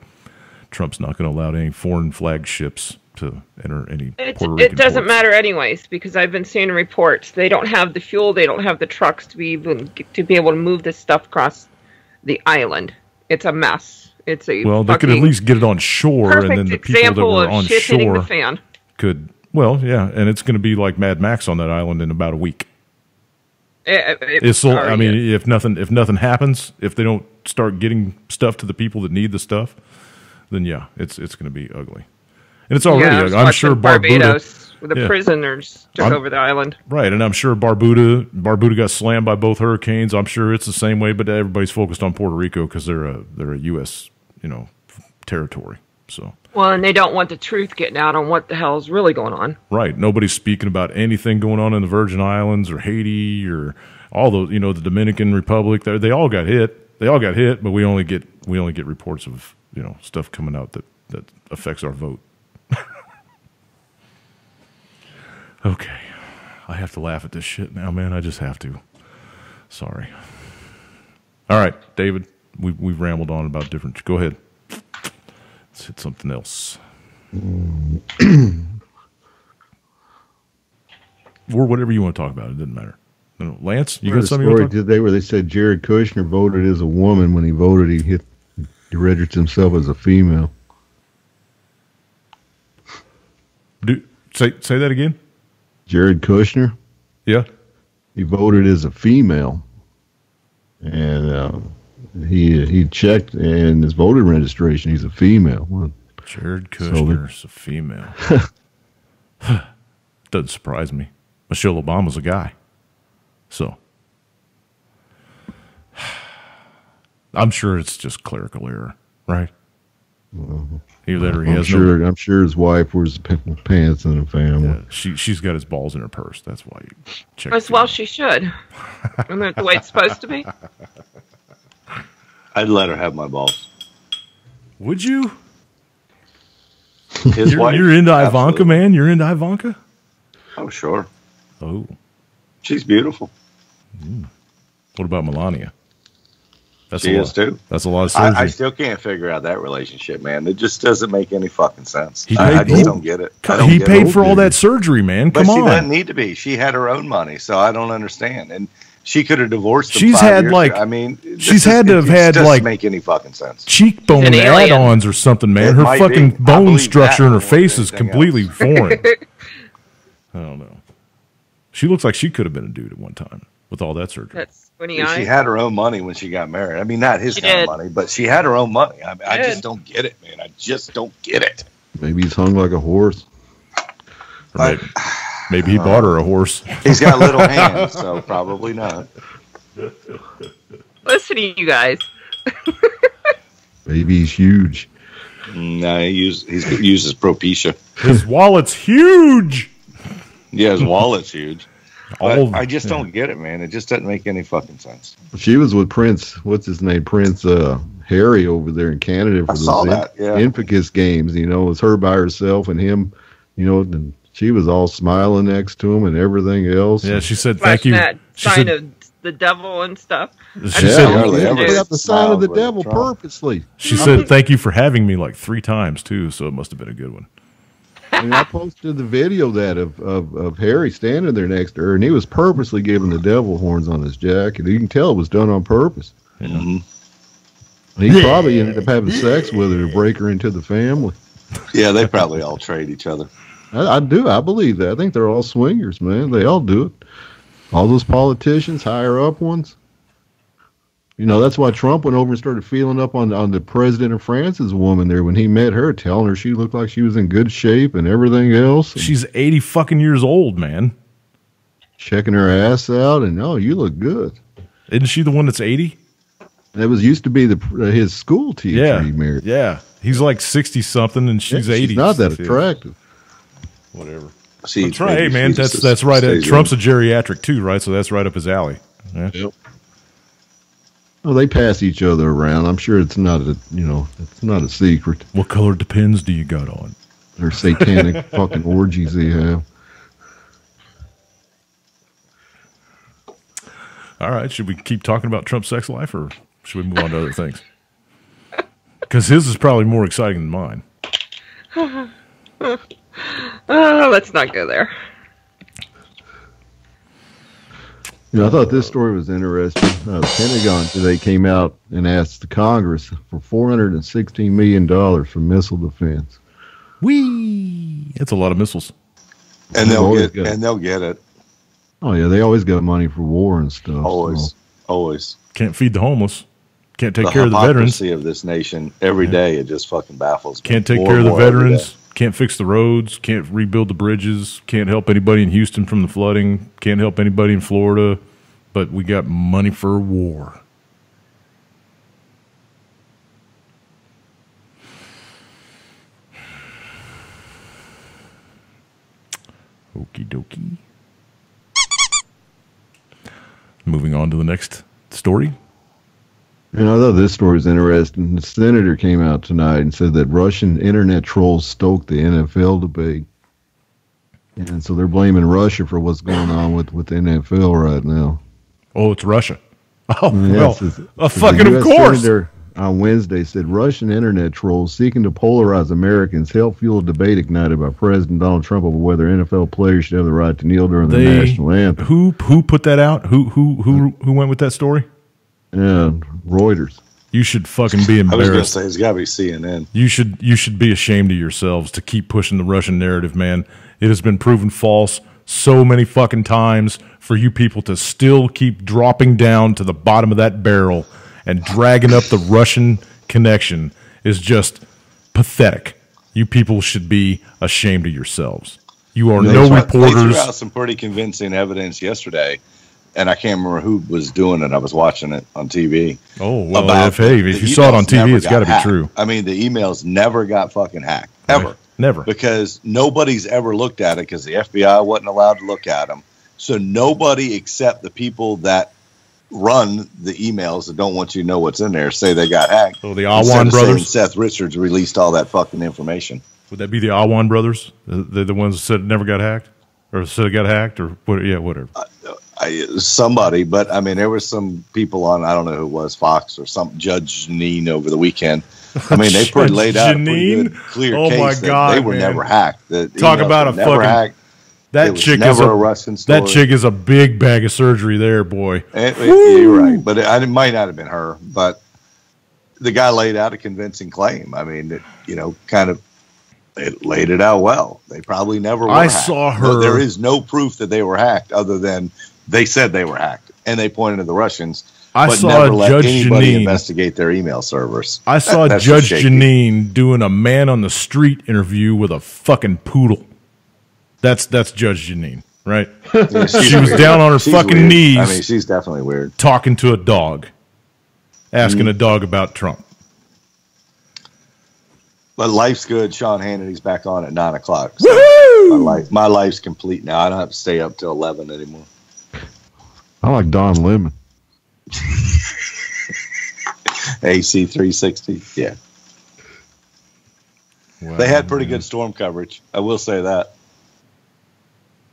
Speaker 1: Trump's not going to allow any foreign flagged ships to enter any Puerto Rican
Speaker 3: It doesn't
Speaker 1: ports.
Speaker 3: matter anyways, because I've been seeing reports. They don't have the fuel. They don't have the trucks to be able to move this stuff across the island. It's a mess. They could at least get it on shore, and then the people that were on shore the fan.
Speaker 1: could. Well, yeah, and it's going to be like Mad Max on that island in about a week. If nothing happens, if they don't start getting stuff to the people that need the stuff, then yeah, it's going to be ugly. And it's already ugly. I'm sure
Speaker 3: Barbados, where the prisoners took over the island.
Speaker 1: Right, and I'm sure Barbuda got slammed by both hurricanes. I'm sure it's the same way, but everybody's focused on Puerto Rico because they're a U.S. territory. So. Well,
Speaker 3: and they don't want the truth getting out on what the hell is really going on.
Speaker 1: Right. Nobody's speaking about anything going on in the Virgin Islands or Haiti or all those, the Dominican Republic. They all got hit. But we only get reports of, stuff coming out that affects our vote. Okay. I have to laugh at this shit now, man. I just have to. Sorry. All right, David, we've rambled on about different. Go ahead. Let's hit something else. Or whatever you want to talk about. It doesn't matter. No, Lance, you got something you want to talk about?
Speaker 2: Today where they said Jared Kushner voted as a woman. When he voted, he registered himself as a female.
Speaker 1: Say that again?
Speaker 2: Jared Kushner?
Speaker 1: Yeah.
Speaker 2: He voted as a female. And he checked in his voter registration. He's a female.
Speaker 1: Jared Kushner's a female. Doesn't surprise me. Michelle Obama's a guy. So, I'm sure it's just clerical error, right? Either he
Speaker 2: I'm
Speaker 1: has
Speaker 2: sure. I'm sure his wife wears pants in the family.
Speaker 1: Yeah, she's got his balls in her purse. That's why you check.
Speaker 3: As well, she should. Isn't that the way it's supposed to be?
Speaker 4: I'd let her have my balls.
Speaker 1: Would you?
Speaker 4: His wife,
Speaker 1: you're into Ivanka,
Speaker 4: absolutely.
Speaker 1: man. You're into Ivanka.
Speaker 4: Oh, sure.
Speaker 1: Oh,
Speaker 4: She's beautiful.
Speaker 1: what about Melania? That's
Speaker 4: She
Speaker 1: a
Speaker 4: is
Speaker 1: lot.
Speaker 4: too.
Speaker 1: That's a lot of surgery.
Speaker 4: I still can't figure out that relationship, man. It just doesn't make any fucking sense.
Speaker 1: He
Speaker 4: I
Speaker 1: paid-
Speaker 4: just don't get it. I don't
Speaker 1: He
Speaker 4: get
Speaker 1: paid
Speaker 4: it.
Speaker 1: for all that surgery, man.
Speaker 4: But
Speaker 1: Come
Speaker 4: she doesn't
Speaker 1: on.
Speaker 4: need to be. She had her own money, so I don't understand. And she could have divorced him.
Speaker 1: She's
Speaker 4: 5
Speaker 1: had,
Speaker 4: years
Speaker 1: like-
Speaker 4: ago. I mean,
Speaker 1: she's had to have had,
Speaker 4: doesn't
Speaker 1: like-
Speaker 4: make any fucking sense.
Speaker 1: Cheekbone
Speaker 3: An alien.
Speaker 1: add-ons or something, man.
Speaker 4: It
Speaker 1: Her
Speaker 4: might
Speaker 1: fucking
Speaker 4: be. I
Speaker 1: bone
Speaker 4: believe
Speaker 1: structure
Speaker 4: that
Speaker 1: in her
Speaker 4: more than
Speaker 1: face is
Speaker 4: anything
Speaker 1: completely
Speaker 4: else.
Speaker 1: foreign. I don't know. She looks like she could have been a dude at one time with all that surgery.
Speaker 3: That's squinty
Speaker 4: She
Speaker 3: eyes.
Speaker 4: had her own money when she got married. I mean, not his
Speaker 3: She
Speaker 4: kind
Speaker 3: did.
Speaker 4: of money, but she had her own money. I
Speaker 3: Did.
Speaker 4: just don't get it, man. I just don't get it.
Speaker 2: Maybe he's hung like a horse.
Speaker 1: Or maybe he bought her a horse.
Speaker 4: He's got little hands, so probably not.
Speaker 3: Listen to you guys.
Speaker 2: Maybe he's huge.
Speaker 4: No, he uses Propecia.
Speaker 1: His wallet's huge.
Speaker 4: Yeah, his wallet's huge. But
Speaker 1: All-
Speaker 4: I just don't get it, man. It just doesn't make any fucking sense.
Speaker 2: She was with Prince. What's his name? Prince Harry over there in Canada for
Speaker 4: I saw
Speaker 2: those
Speaker 4: that, yeah.
Speaker 2: Infocus games. You know, it was her by herself and him. You know, and she was all smiling next to him and everything else.
Speaker 1: Yeah, she said thank
Speaker 3: Flashing
Speaker 1: you.
Speaker 3: that
Speaker 1: She
Speaker 3: sign
Speaker 1: said,
Speaker 3: of the devil and stuff.
Speaker 1: she
Speaker 2: Yeah,
Speaker 1: said,
Speaker 4: hardly
Speaker 2: yeah,
Speaker 4: ever
Speaker 2: put up the sign of the
Speaker 4: smiles with
Speaker 2: devil
Speaker 4: Trump.
Speaker 2: purposely.
Speaker 1: she said thank you for having me like 3 times too, so it must have been a good one.
Speaker 2: I mean, I posted the video of Harry standing there next to her, and he was purposely giving the devil horns on his jacket. You can tell it was done on purpose.
Speaker 4: Mhm.
Speaker 2: He probably ended up having sex with her to break her into the family.
Speaker 4: Yeah, they probably all trade each other.
Speaker 2: I do. I believe that. I think they're all swingers, man. They all do it. All those politicians, higher up ones. You know, that's why Trump went over and started feeling up on the president of France's woman there when he met her, telling her she looked like she was in good shape and everything else. And
Speaker 1: She's 80 fucking years old, man.
Speaker 2: checking her ass out, and oh, you look good.
Speaker 1: Isn't she the one that's 80?
Speaker 2: That was used to be his school teacher
Speaker 1: Yeah.
Speaker 2: he married.
Speaker 1: Yeah. He's like 60 something and she's
Speaker 2: Yeah,
Speaker 1: 80.
Speaker 2: She's not that attractive.
Speaker 1: Whatever.
Speaker 4: See,
Speaker 1: That's right. Hey,
Speaker 4: maybe
Speaker 1: man,
Speaker 4: she just
Speaker 1: that's right.
Speaker 4: stays
Speaker 1: Trump's
Speaker 4: in.
Speaker 1: a geriatric too, right? So that's right up his alley. Yeah.
Speaker 2: Yep. Well, they pass each other around. I'm sure it's not it's not a secret.
Speaker 1: What color Depends do you got on?
Speaker 2: They're satanic fucking orgies they have.
Speaker 1: All right. Should we keep talking about Trump's sex life or should we move on to other things? Because his is probably more exciting than mine.
Speaker 3: Oh, let's not go there.
Speaker 2: You know, I thought this story was interesting. The Pentagon today came out and asked the Congress for $416 million for missile defense.
Speaker 1: Whee! That's a lot of missiles.
Speaker 4: And
Speaker 2: Always
Speaker 4: they'll
Speaker 2: good.
Speaker 4: get it.
Speaker 2: Oh yeah, they always got money for war and stuff.
Speaker 4: Always.
Speaker 2: so.
Speaker 4: Always.
Speaker 1: Can't feed the homeless. Can't take
Speaker 4: The
Speaker 1: care of the veterans.
Speaker 4: hypocrisy of this nation every day, it just fucking baffles me.
Speaker 1: Can't take
Speaker 4: More
Speaker 1: care of
Speaker 4: and
Speaker 1: the
Speaker 4: more every
Speaker 1: veterans. Can't fix the roads. Can't rebuild the bridges. Can't help anybody in Houston from the flooding. Can't help anybody in Florida. But we got money for war. Okie dokie. Moving on to the next story.
Speaker 2: And I thought this story was interesting. The senator came out tonight and said that Russian internet trolls stoked the NFL debate. And so they're blaming Russia for what's going on with the NFL right now.
Speaker 1: Oh, it's Russia. Oh,
Speaker 2: Yes,
Speaker 1: well, fucking
Speaker 2: the
Speaker 1: of
Speaker 2: US
Speaker 1: course.
Speaker 2: senator on Wednesday said Russian internet trolls seeking to polarize Americans help fuel a debate ignited by President Donald Trump over whether NFL players should have the right to kneel during the national anthem.
Speaker 1: Who put that out? Who went with that story?
Speaker 2: Yeah, Reuters.
Speaker 1: You should fucking be
Speaker 4: I was going to
Speaker 1: embarrassed.
Speaker 4: say, it's got to be CNN.
Speaker 1: You should be ashamed of yourselves to keep pushing the Russian narrative, man. It has been proven false so many fucking times for you people to still keep dropping down to the bottom of that barrel and dragging up the Russian connection is just pathetic. You people should be ashamed of yourselves. You are no
Speaker 4: They threw
Speaker 1: reporters.
Speaker 4: out some pretty convincing evidence yesterday and I can't remember who was doing it. I was watching it on TV.
Speaker 1: Oh, well, if you saw it on TV, it's got to be true.
Speaker 4: I mean, the emails never got fucking hacked, ever.
Speaker 1: Right. Never.
Speaker 4: Because nobody's ever looked at it because the FBI wasn't allowed to look at them. So nobody except the people that run the emails that don't want you to know what's in there say they got hacked.
Speaker 1: So the Awan brothers?
Speaker 4: Seth Richards released all that fucking information.
Speaker 1: Would that be the Awan brothers? The ones that said it never got hacked? Or said it got hacked? Or what? Yeah, whatever.
Speaker 4: Somebody, but I mean, there were some people on, I don't know who it was, Fox or some Judge Janine over the weekend. I mean, they pretty laid out a pretty good, clear case
Speaker 1: my God,
Speaker 4: they were never hacked.
Speaker 1: Talk about a fucking
Speaker 4: hacked.
Speaker 1: That chick is a Russian story. That chick is a big bag of surgery there, boy.
Speaker 4: You're right, but it might not have been her. But the guy laid out a convincing claim. I mean, it laid it out well. They probably never were hacked.
Speaker 1: Saw her.
Speaker 4: There is no proof that they were hacked other than they said they were hacked, and they pointed to the Russians.
Speaker 1: But
Speaker 4: saw
Speaker 1: never
Speaker 4: let
Speaker 1: Judge
Speaker 4: anybody
Speaker 1: Janine
Speaker 4: investigate their email servers.
Speaker 1: I saw Judge Janine doing a man on the street interview with a fucking poodle. That's Judge Janine, right?
Speaker 4: Yeah,
Speaker 1: she was down on her fucking
Speaker 4: weird.
Speaker 1: knees.
Speaker 4: I mean, she's definitely weird.
Speaker 1: Talking to a dog, asking a dog about Trump.
Speaker 4: But life's good. Sean Hannity's back on at 9 o'clock. So
Speaker 1: Woohoo!
Speaker 4: my life's complete now. I don't have to stay up till 11 anymore.
Speaker 2: I like Don Lemon.
Speaker 4: AC 360. Yeah.
Speaker 1: Wow,
Speaker 4: they had pretty good storm coverage. I will say that.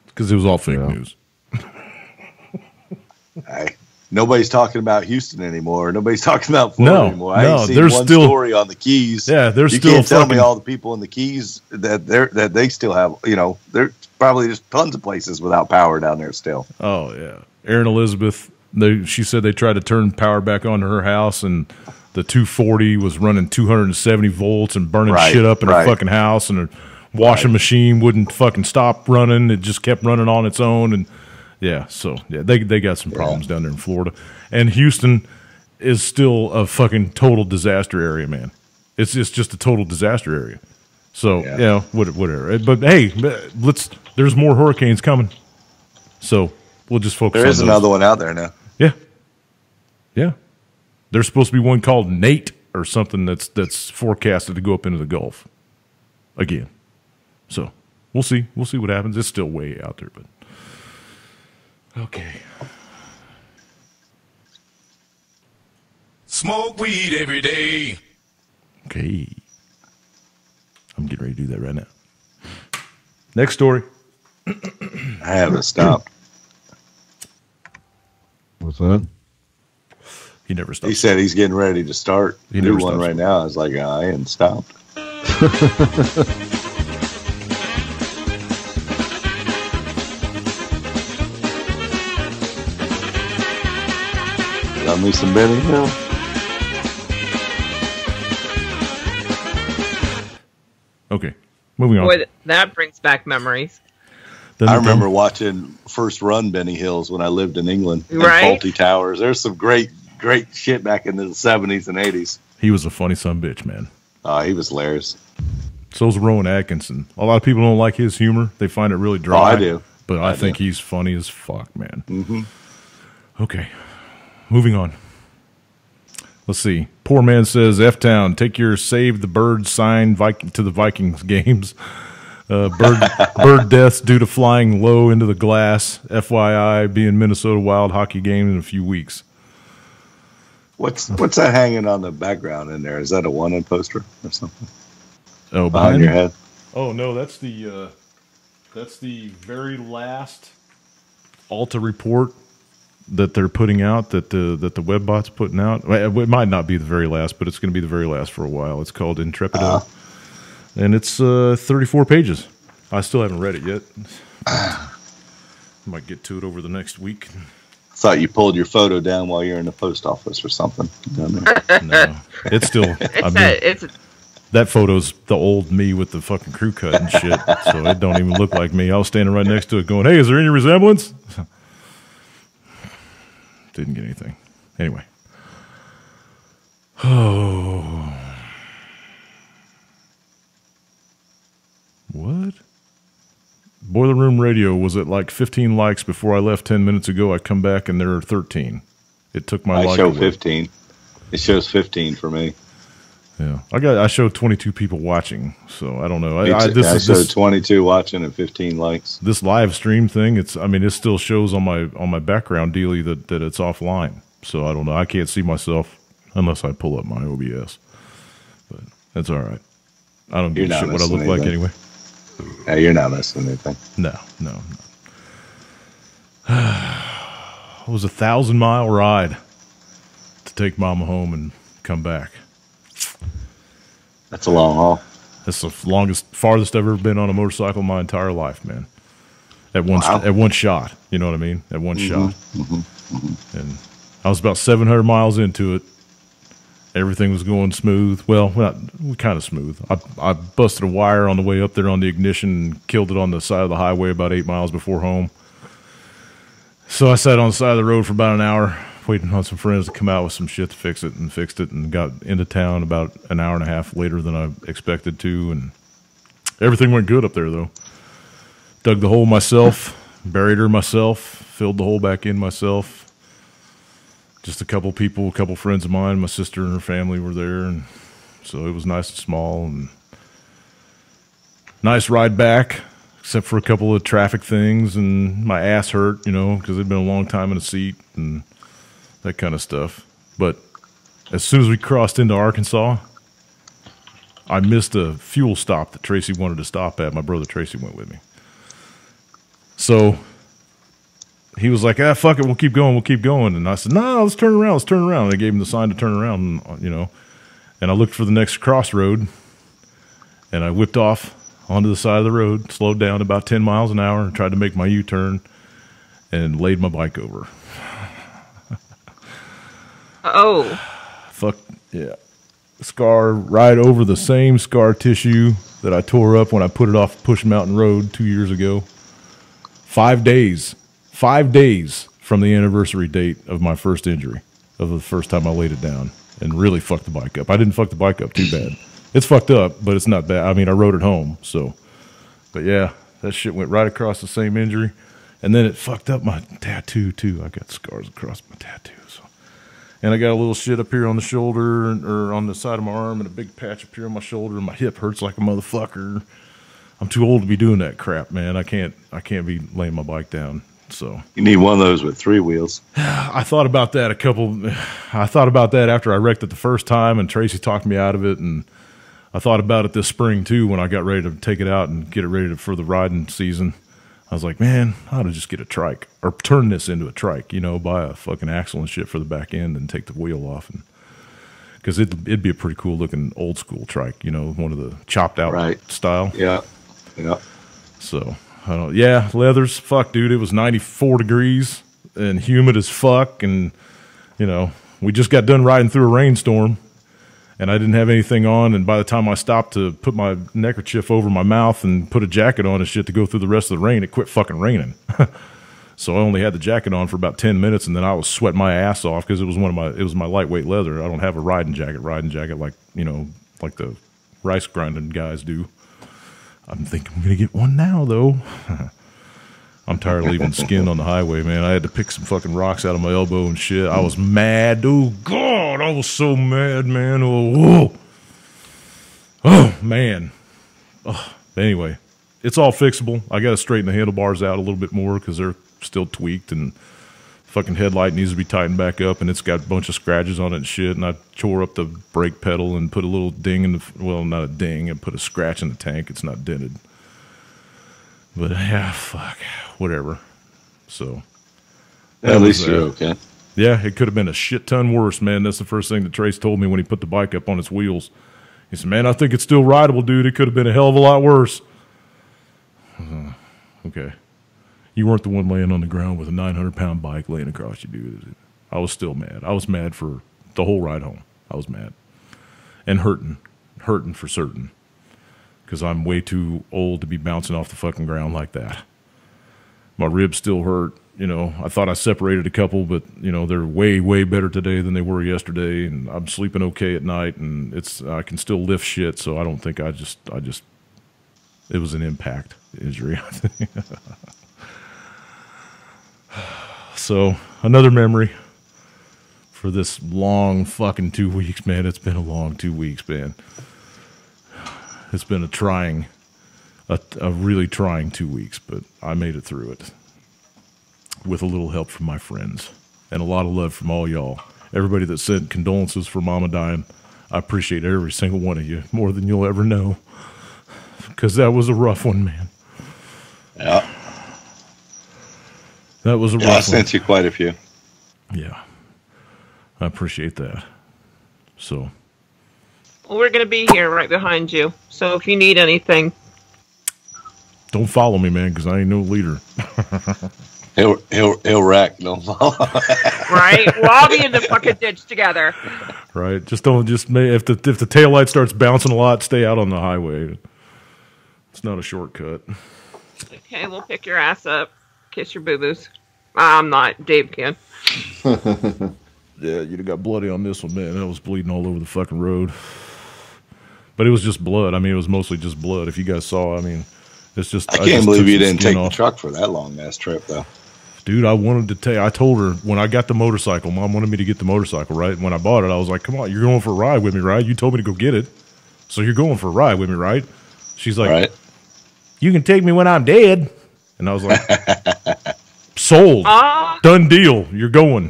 Speaker 1: Because it was all fake news.
Speaker 4: Nobody's talking about Houston anymore. Nobody's talking about Florida anymore. I ain't seen
Speaker 1: there's
Speaker 4: one
Speaker 1: still
Speaker 4: story on the Keys.
Speaker 1: Yeah, there's
Speaker 4: you
Speaker 1: still
Speaker 4: can't tell me all the people in the Keys that they still have. You know, there's probably just tons of places without power down there still.
Speaker 1: Oh yeah, Erin Elizabeth. She said they tried to turn power back on to her house, and the 240 was running 270 volts and burning shit up in her fucking house, and her washing machine wouldn't fucking stop running. It just kept running on its own, and they got some problems down there in Florida. And Houston is still a fucking total disaster area, man. It's just a total disaster area. So whatever. But hey, there's more hurricanes coming, so we'll just focus.
Speaker 4: There is
Speaker 1: on those.
Speaker 4: another one out there now.
Speaker 1: Yeah. There's supposed to be one called Nate or something that's forecasted to go up into the Gulf again. So we'll see. We'll see what happens. It's still way out there, but okay.
Speaker 5: Smoke weed every day.
Speaker 1: Okay. I'm getting ready to do that right now. Next story.
Speaker 4: I haven't stopped.
Speaker 2: What's that?
Speaker 1: He never stopped.
Speaker 4: He said he's getting ready to start
Speaker 1: He
Speaker 4: new
Speaker 1: never
Speaker 4: one
Speaker 1: stops.
Speaker 4: right now. I was like, I ain't stopped. Love me some Benny Hill.
Speaker 1: Okay. Moving on.
Speaker 3: Boy, that brings back memories.
Speaker 1: Then
Speaker 4: I
Speaker 1: the-
Speaker 4: remember watching first run Benny Hills when I lived in England. And
Speaker 3: Right.
Speaker 4: Faulty Towers. There's some great shit back in the 70s and 80s.
Speaker 1: He was a funny son of a bitch, man.
Speaker 4: He was hilarious.
Speaker 1: So's Rowan Atkinson. A lot of people don't like his humor. They find it really dry.
Speaker 4: Oh, I do.
Speaker 1: But I think he's funny as fuck, man. Mm-hmm. Okay. Moving on. Let's see. Poor man says, F-Town, take your Save the Bird sign to the Vikings games. Bird deaths due to flying low into the glass. FYI, being Minnesota Wild hockey game in a few weeks.
Speaker 4: What's that hanging on the background in there? Is that a one-in poster or something?
Speaker 1: Oh,
Speaker 4: Behind your head?
Speaker 1: Oh no, that's the very last Alta report that they're putting out, that the Webbot's putting out. It might not be the very last, but it's going to be the very last for a while. It's called Intrepido, and it's 34 pages. I still haven't read it yet. Might get to it over the next week.
Speaker 4: Thought you pulled your photo down while you're in the post office or something down there.
Speaker 1: No, it's still. That photo's the old me with the fucking crew cut and shit, so it don't even look like me. I was standing right next to it going, hey, is there any resemblance? Didn't get anything. Anyway. Oh. What? Boiler Room Radio was at like 15 likes before I left 10 minutes ago. I come back and there are 13. It took my like.
Speaker 4: I show 15. It shows 15 for me.
Speaker 1: Yeah, I showed 22 people watching, so I don't know.
Speaker 4: I showed 22 watching and 15 likes.
Speaker 1: This live stream thing, it still shows on my background dealy that it's offline. So I don't know. I can't see myself unless I pull up my OBS. But that's all right. I don't give a shit what I look like anyway.
Speaker 4: No, you're not missing anything.
Speaker 1: No. It was a 1,000-mile ride to take Mama home and come back.
Speaker 4: That's a long haul.
Speaker 1: That's the farthest I've ever been on a motorcycle in my entire life, man. At one shot, you know what I mean? At one shot. And I was about 700 miles into it. Everything was going smooth. Well, kind of smooth. I busted a wire on the way up there on the ignition and killed it on the side of the highway about 8 miles before home. So I sat on the side of the road for about an hour, waiting on some friends to come out with some shit to fix it, and fixed it, and got into town about an hour and a half later than I expected to, and everything went good up there, though. Dug the hole myself, buried her myself, filled the hole back in myself. Just a couple friends of mine, my sister and her family were there, and so it was nice and small, and nice ride back, except for a couple of traffic things, and my ass hurt, because it'd been a long time in a seat, and that kind of stuff. But as soon as we crossed into Arkansas, I missed a fuel stop that Tracy wanted to stop at. My brother Tracy went with me. So he was like, fuck it, we'll keep going. And I said, no, let's turn around. And I gave him the sign to turn around, and I looked for the next crossroad, and I whipped off onto the side of the road, slowed down about 10 miles an hour, and tried to make my U-turn, and laid my bike over.
Speaker 3: Oh.
Speaker 1: Fuck, yeah. Scar right over the same scar tissue that I tore up when I put it off Push Mountain Road 2 years ago. 5 days from the anniversary date of my first injury, of the first time I laid it down and really fucked the bike up. I didn't fuck the bike up too bad. It's fucked up, but it's not bad. I mean, I rode it home, so. But yeah, that shit went right across the same injury. And then it fucked up my tattoo, too. I got scars across my tattoo, so. And I got a little shit up here on the shoulder, or on the side of my arm, and a big patch up here on my shoulder, and my hip hurts like a motherfucker. I'm too old to be doing that crap, man. I can't be laying my bike down. So
Speaker 4: you need one of those with 3 wheels.
Speaker 1: I thought about that after I wrecked it the first time, and Tracy talked me out of it, and I thought about it this spring too when I got ready to take it out and get it ready for the riding season. I was like, man, I ought to just get a trike, or turn this into a trike, buy a fucking axle and shit for the back end and take the wheel off, and because it'd be a pretty cool looking old school trike, one of the chopped out style.
Speaker 4: Yeah.
Speaker 1: So leathers. Fuck, dude, it was 94 degrees and humid as fuck, and we just got done riding through a rainstorm, and I didn't have anything on, and by the time I stopped to put my neckerchief over my mouth and put a jacket on and shit to go through the rest of the rain, it quit fucking raining. So I only had the jacket on for about 10 minutes, and then I was sweating my ass off because it was my lightweight leather. I don't have a riding jacket like like the rice grinding guys do. I'm thinking I'm gonna get one now, though. I'm tired of leaving skin on the highway, man. I had to pick some fucking rocks out of my elbow and shit. I was mad. Oh, God, I was so mad, man. Oh, man. Oh, anyway, it's all fixable. I got to straighten the handlebars out a little bit more because they're still tweaked, and fucking headlight needs to be tightened back up, and it's got a bunch of scratches on it and shit, and I tore up the brake pedal and put a little ding in not a ding, and put a scratch in the tank. It's not dented. But, yeah, fuck, whatever. So.
Speaker 4: At least you're okay.
Speaker 1: Yeah, it could have been a shit ton worse, man. That's the first thing that Trace told me when he put the bike up on its wheels. He said, man, I think it's still rideable, dude. It could have been a hell of a lot worse. Okay. You weren't the one laying on the ground with a 900-pound bike laying across you, dude. I was still mad. I was mad for the whole ride home. I was mad. And hurting for certain. Because I'm way too old to be bouncing off the fucking ground like that. My ribs still hurt. I thought I separated a couple, but, they're way, way better today than they were yesterday. And I'm sleeping okay at night, and I can still lift shit, so I don't think it was an impact. injury. So another memory for this long fucking 2 weeks, man. It's been a long 2 weeks, man. It's been a really trying 2 weeks, but I made it through it with a little help from my friends and a lot of love from all y'all. Everybody that sent condolences for Mama dying, I appreciate every single one of you more than you'll ever know, because that was a rough one, man.
Speaker 4: Yeah.
Speaker 1: That was a rough
Speaker 4: I
Speaker 1: one.
Speaker 4: sent you quite a few.
Speaker 1: Yeah. I appreciate that. So.
Speaker 3: Well, we're going to be here right behind you. So if you need anything.
Speaker 1: Don't follow me, man, because I ain't no leader.
Speaker 4: He'll wreck. Don't follow.
Speaker 3: Right? We'll all be in the fucking ditch together.
Speaker 1: Right? If the tail light starts bouncing a lot, stay out on the highway. It's not a shortcut.
Speaker 3: Okay, we'll pick your ass up. Kiss your boo-boos. I'm not. Dave can.
Speaker 1: Yeah, you'd have got bloody on this one, man. That was bleeding all over the fucking road. But it was just blood. I mean, it was mostly just blood. If you guys saw, I mean, it's just...
Speaker 4: I can't believe you didn't take the truck for that long-ass trip, though.
Speaker 1: Dude, I wanted to take... I told her when I got the motorcycle, Mom wanted me to get the motorcycle, right? And when I bought it, I was like, come on, you're going for a ride with me, right? You told me to go get it. So you're going for a ride with me, right? She's like,
Speaker 4: right.
Speaker 1: You can take me when I'm dead. And I was like... Sold. Done deal. You're going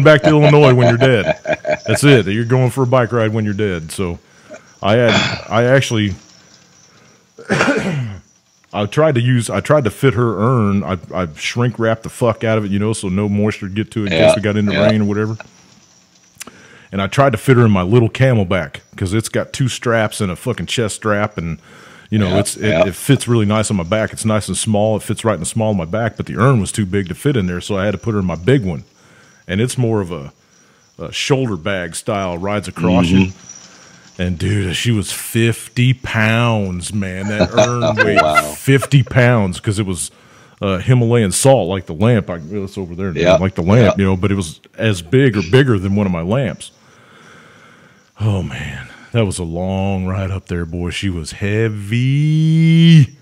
Speaker 1: back to Illinois when you're dead. That's it. You're going for a bike ride when you're dead. So I tried to fit her urn. I shrink wrapped the fuck out of it, so no moisture would get to it in case we got into rain or whatever. And I tried to fit her in my little Camelback because it's got two straps and a fucking chest strap, and it fits really nice on my back. It's nice and small. It fits right in the small of my back, but the urn was too big to fit in there, so I had to put her in my big one. And it's more of a shoulder bag style, rides across you. And dude, she was 50 pounds, man. That urn weighed 50 pounds because it was Himalayan salt, like the lamp. It's over there now, like the lamp, but it was as big or bigger than one of my lamps. Oh, man. That was a long ride up there, boy. She was heavy,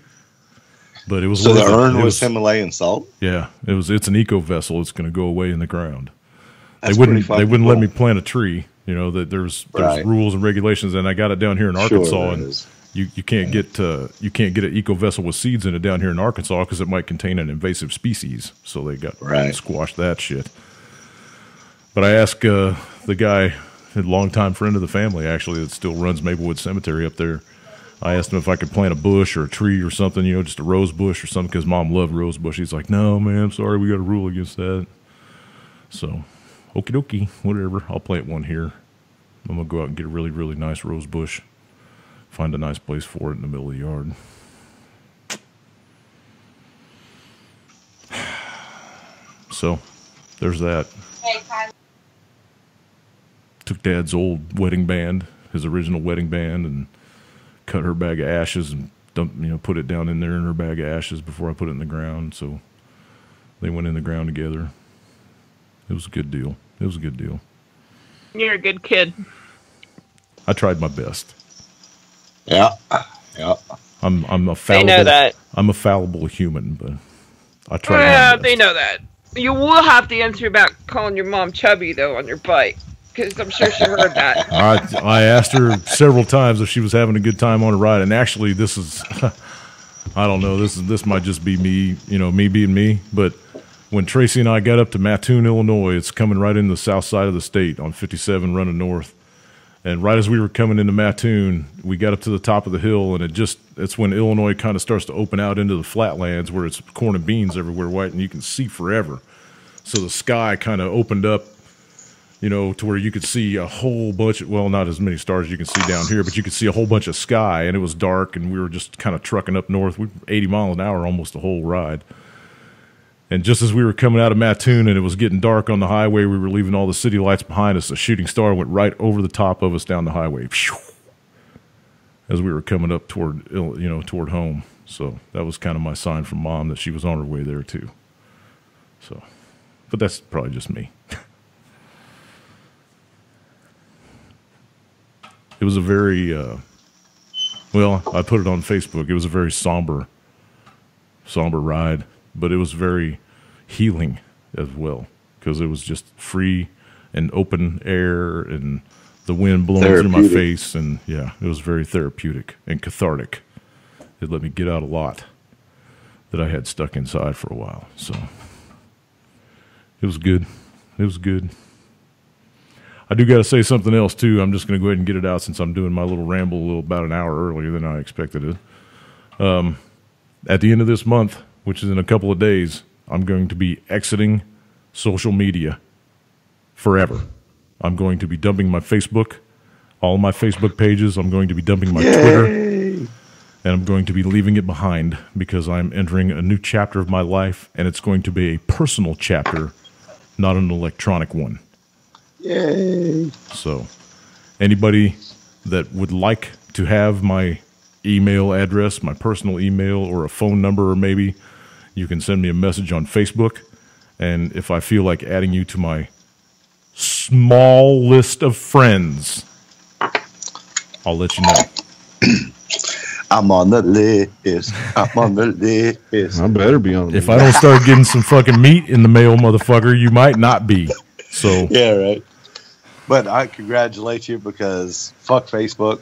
Speaker 1: but it was.
Speaker 4: So the urn was Himalayan salt.
Speaker 1: Yeah, it's an eco vessel. It's going to go away in the ground. They wouldn't let me plant a tree. That there's rules and regulations, and I got it down here in Arkansas, and you can't get an eco vessel with seeds in it down here in Arkansas because it might contain an invasive species. So they got squashed that shit. But I asked the guy, a longtime friend of the family, actually, that still runs Maplewood Cemetery up there. I asked him if I could plant a bush or a tree or something, just a rose bush or something, because Mom loved rose bush. He's like, no, man, I'm sorry, we got a rule against that. So, okie dokie, whatever. I'll plant one here. I'm going to go out and get a really, really nice rose bush. Find a nice place for it in the middle of the yard. So, there's that.
Speaker 6: Hey, Tyler.
Speaker 1: Took Dad's old wedding band, his original wedding band, and cut her bag of ashes and put it down in there in her bag of ashes before I put it in the ground. So they went in the ground together. It was a good deal.
Speaker 3: You're a good kid.
Speaker 1: I tried my best.
Speaker 4: Yeah.
Speaker 1: I'm a fallible.
Speaker 3: They know that.
Speaker 1: I'm a fallible human, but I tried.
Speaker 3: Yeah, they know that. You will have to answer about calling your mom chubby though on your bike, because I'm sure she heard that.
Speaker 1: I asked her several times if she was having a good time on a ride, and actually, this is, I don't know, this might just be me, me being me, but when Tracy and I got up to Mattoon, Illinois, it's coming right in the south side of the state on 57 running north, and right as we were coming into Mattoon, we got up to the top of the hill, and it's when Illinois kind of starts to open out into the flatlands where it's corn and beans everywhere, white, and you can see forever. So the sky kind of opened up, to where you could see a whole bunch of, well, not as many stars as you can see down here, but you could see a whole bunch of sky, and it was dark, and we were just kind of trucking up north. We were 80 miles an hour almost the whole ride. And just as we were coming out of Mattoon and it was getting dark on the highway, we were leaving all the city lights behind us. A shooting star went right over the top of us down the highway as we were coming up toward home. So that was kind of my sign from Mom that she was on her way there too. So, but that's probably just me. It was a very, I put it on Facebook. It was a very somber somber ride, but it was very healing as well because it was just free and open air and the wind blowing through my face, and yeah, it was very therapeutic and cathartic. It let me get out a lot that I had stuck inside for a while, so it was good. It was good. I do got to say something else too. I'm just going to go ahead and get it out since I'm doing my little ramble about an hour earlier than I expected it. At the end of this month, which is in a couple of days, I'm going to be exiting social media forever. I'm going to be dumping my Facebook, all my Facebook pages. I'm going to be dumping my Twitter, and I'm going to be leaving it behind because I'm entering a new chapter of my life, and it's going to be a personal chapter, not an electronic one.
Speaker 4: Yay!
Speaker 1: So, anybody that would like to have my email address, my personal email, or a phone number, or maybe you can send me a message on Facebook, and if I feel like adding you to my small list of friends, I'll let you know.
Speaker 4: I'm on the list. I'm on the list.
Speaker 2: I better be on the
Speaker 1: If I don't start getting some fucking meat in the mail, motherfucker, you might not be. So
Speaker 4: yeah, right. But I congratulate you because fuck Facebook.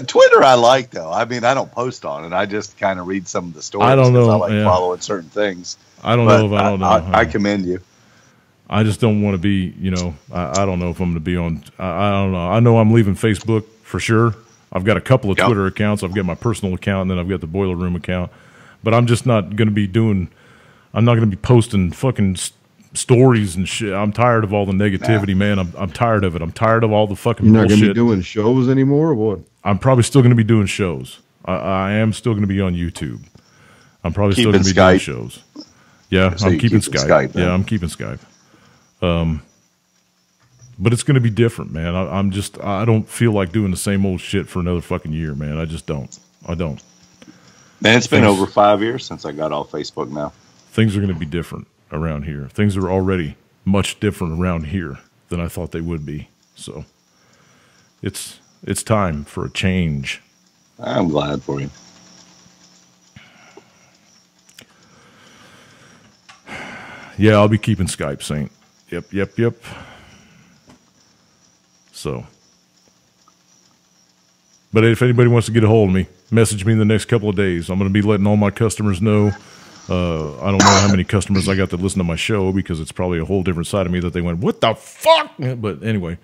Speaker 4: Twitter I like, though. I mean, I don't post on it. I just kind of read some of the stories.
Speaker 1: I don't know.
Speaker 4: I like following certain things.
Speaker 1: I don't know if I don't know.
Speaker 4: I commend you.
Speaker 1: I just don't want to be, I don't know if I'm going to be on. I don't know. I know I'm leaving Facebook for sure. I've got a couple of Twitter accounts. I've got my personal account, and then I've got the Boiler Room account. But I'm just not going to be I'm not going to be posting fucking stories and shit. I'm tired of all the negativity, man. I'm tired of it. I'm tired of all the fucking bullshit.
Speaker 2: You're not going to be doing shows anymore, or what?
Speaker 1: I'm probably still going to be doing shows. I am still going to be on YouTube. I'm probably still going to be doing shows. Yeah,
Speaker 4: so
Speaker 1: I'm keeping Skype. Yeah, I'm keeping Skype. But it's going to be different, man. I don't feel like doing the same old shit for another fucking year, man. I just don't. I don't.
Speaker 4: Man, it's been over 5 years since I got off Facebook now.
Speaker 1: Things are going to be different around here. Things are already much different around here than I thought they would be. So it's time for a change.
Speaker 4: I'm glad for you.
Speaker 1: Yeah, I'll be keeping Skype, Saint. Yep. So, but if anybody wants to get a hold of me, message me in the next couple of days. I'm going to be letting all my customers know. I don't know how many customers I got that listen to my show because it's probably a whole different side of me that they went, what the fuck? But anyway,